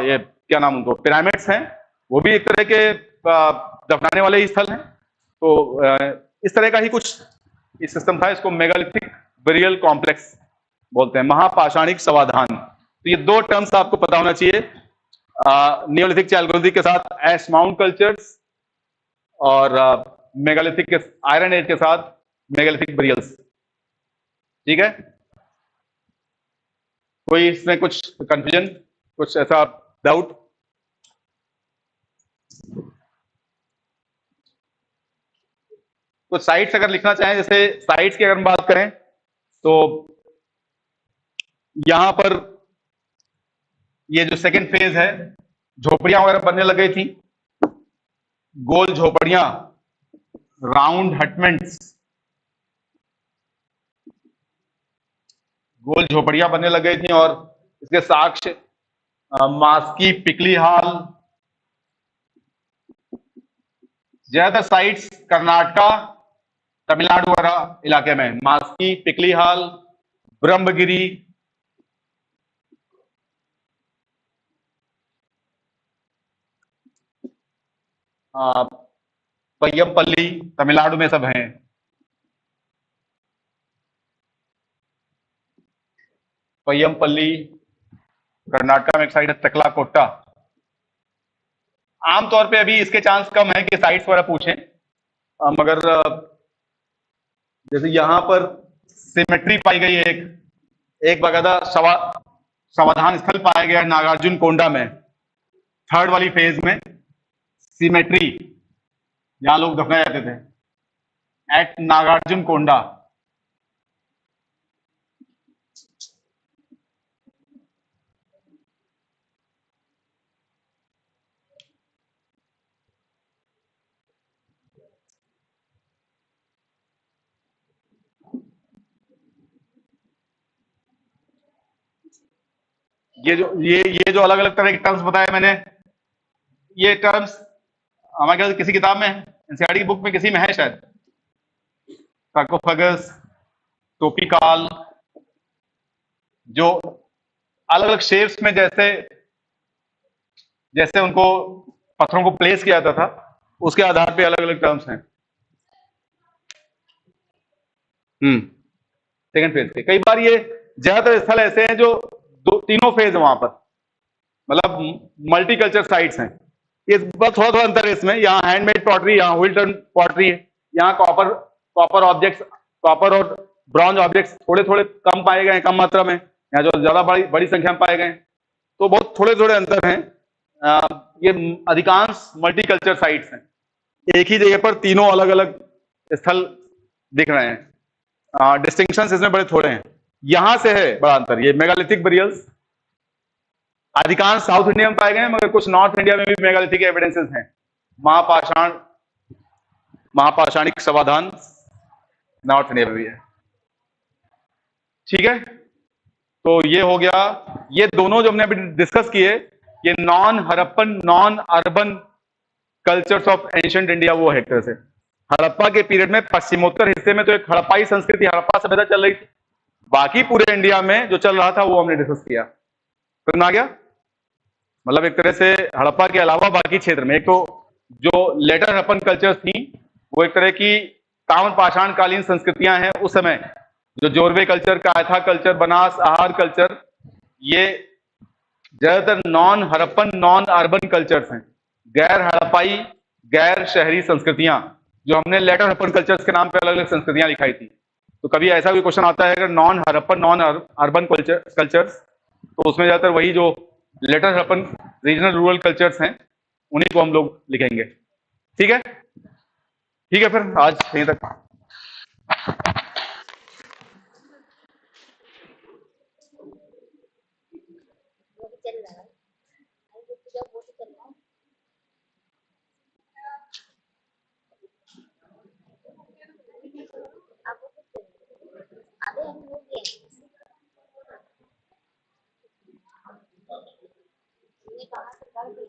ये क्या नाम, उनको पिरामिड्स हैं, वो भी एक तरह के दफनाने वाले ही स्थल हैं। तो इस तरह का ही कुछ सिस्टम था। इसको मेगालिथिक बरियल कॉम्प्लेक्स बोलते हैं, महापाषाणिक समाधान। तो ये दो टर्म्स आपको पता होना चाहिए, नियोलिथिक चैल्कोलिथिक के साथ ऐश माउंट कल्चर्स, और मेगालिथिक के आयरन एज के साथ मेगालिथिक बरियल्स। ठीक है, कोई इसमें कुछ कंफ्यूजन, कुछ ऐसा डाउट? कुछ साइट्स अगर लिखना चाहें, जैसे साइट्स की अगर हम बात करें तो यहां पर ये जो सेकंड फेज है, झोपड़ियां वगैरह बनने लग गई थी, गोल झोपड़ियां, राउंड हटमेंट्स, गोल झोपड़ियां बनने लग गई थी। और इसके साक्ष्य मास्की, पिकली हाल, ज्यादातर साइट्स कर्नाटका, तमिलनाडु वगैरह इलाके में, मास्की, पिकली हाल, ब्रह्मगिरी, पय्यमपल्ली तमिलनाडु में सब हैं। पय्यमपल्ली कर्नाटका में एक साइड है, तकलाकोट्टा। आमतौर पे अभी इसके चांस कम है कि साइट्स वगैरह पूछें, मगर जैसे यहां पर सिमेट्री पाई गई है, एक बकायदा समाधान स्थल पाया गया है नागार्जुन कोंडा में, थर्ड वाली फेज में सिमेट्री, जहां लोग दफनाए जाते थे, एट नागार्जुन कोंडा। ये जो अलग अलग तरह के टर्म्स बताए मैंने, ये टर्म्स हमारे ख्याल से किसी किताब में, एनसीईआरटी की बुक में किसी में है शायद। सार्कोफेगस, टोपी काल, जो अलग अलग शेप्स में जैसे जैसे उनको पत्थरों को प्लेस किया जाता था, उसके आधार पे अलग अलग टर्म्स हैं। सेकंड फेज के कई बार ये ज्यादातर स्थल ऐसे हैं जो तीनों फेज है वहां पर, मतलब मल्टीकल्चर साइट्स हैं। ये बस थोड़ा थोड़ा अंतर है इसमें, यहाँ हैंडमेड पॉटरी, यहाँ व्हील टर्न पॉटरी है, यहाँ कॉपर कॉपर ऑब्जेक्ट्स, कॉपर और ब्रॉन्ज ऑब्जेक्ट्स थोड़े थोड़े कम पाए गए हैं, कम मात्रा में, यहाँ जो ज्यादा बड़ी बड़ी संख्या में पाए गए हैं। तो बहुत थोड़े थोड़े अंतर हैं। ये अधिकांश मल्टीकल्चर साइट्स हैं, एक ही जगह पर तीनों अलग अलग स्थल दिख रहे हैं। डिस्टिंक्शंस इसमें बड़े थोड़े हैं। यहां से है बड़ा अंतर, ये मेगालिथिक बरियल्स अधिकांश साउथ इंडिया में पाए गए हैं, मगर कुछ नॉर्थ इंडिया में भी मेगालिथिक एविडेंसेस हैं। महापाषाण, महापाषाणिक समाधान नॉर्थ इंडिया में भी है। ठीक है, तो ये हो गया। ये दोनों जो हमने अभी डिस्कस किए, ये non Harappan non urban cultures of ancient India वो है। एक तरह से हड़प्पा के पीरियड में पश्चिमोत्तर हिस्से में तो एक हड़प्पाई संस्कृति, हड़प्पा सभ्यता चल रही थी। बाकी पूरे इंडिया में जो चल रहा था वो हमने डिस्कस किया। समझ में आ गया? मतलब एक तरह से हड़प्पा के अलावा बाकी क्षेत्र में, एक तो जो लेटर हड़प्पन कल्चर्स थी वो एक तरह की ताम्र पाषाण कालीन संस्कृतियां हैं उस समय, जो जोरवे कल्चर, कायथा कल्चर, बनास आहार कल्चर, ये ज्यादातर non Harappan non urban cultures हैं, गैर हड़प्पाई गैर शहरी संस्कृतियां, जो हमने लेटर हड़प्पन कल्चर्स के नाम पे अलग अलग संस्कृतियां लिखाई थी। तो कभी ऐसा भी क्वेश्चन आता है अगर non Harappan non urban cultures, तो उसमें ज्यादातर वही जो later Harappan regional rural cultures हैं उन्हीं को हम लोग लिखेंगे। ठीक है, ठीक है, फिर आज यहीं तक। वो भी चल रहा है, अभी जो पूजा वो भी चल रहा है। अब वो कुछ अबे हम लोग गए, हमने कहा तो कर दी।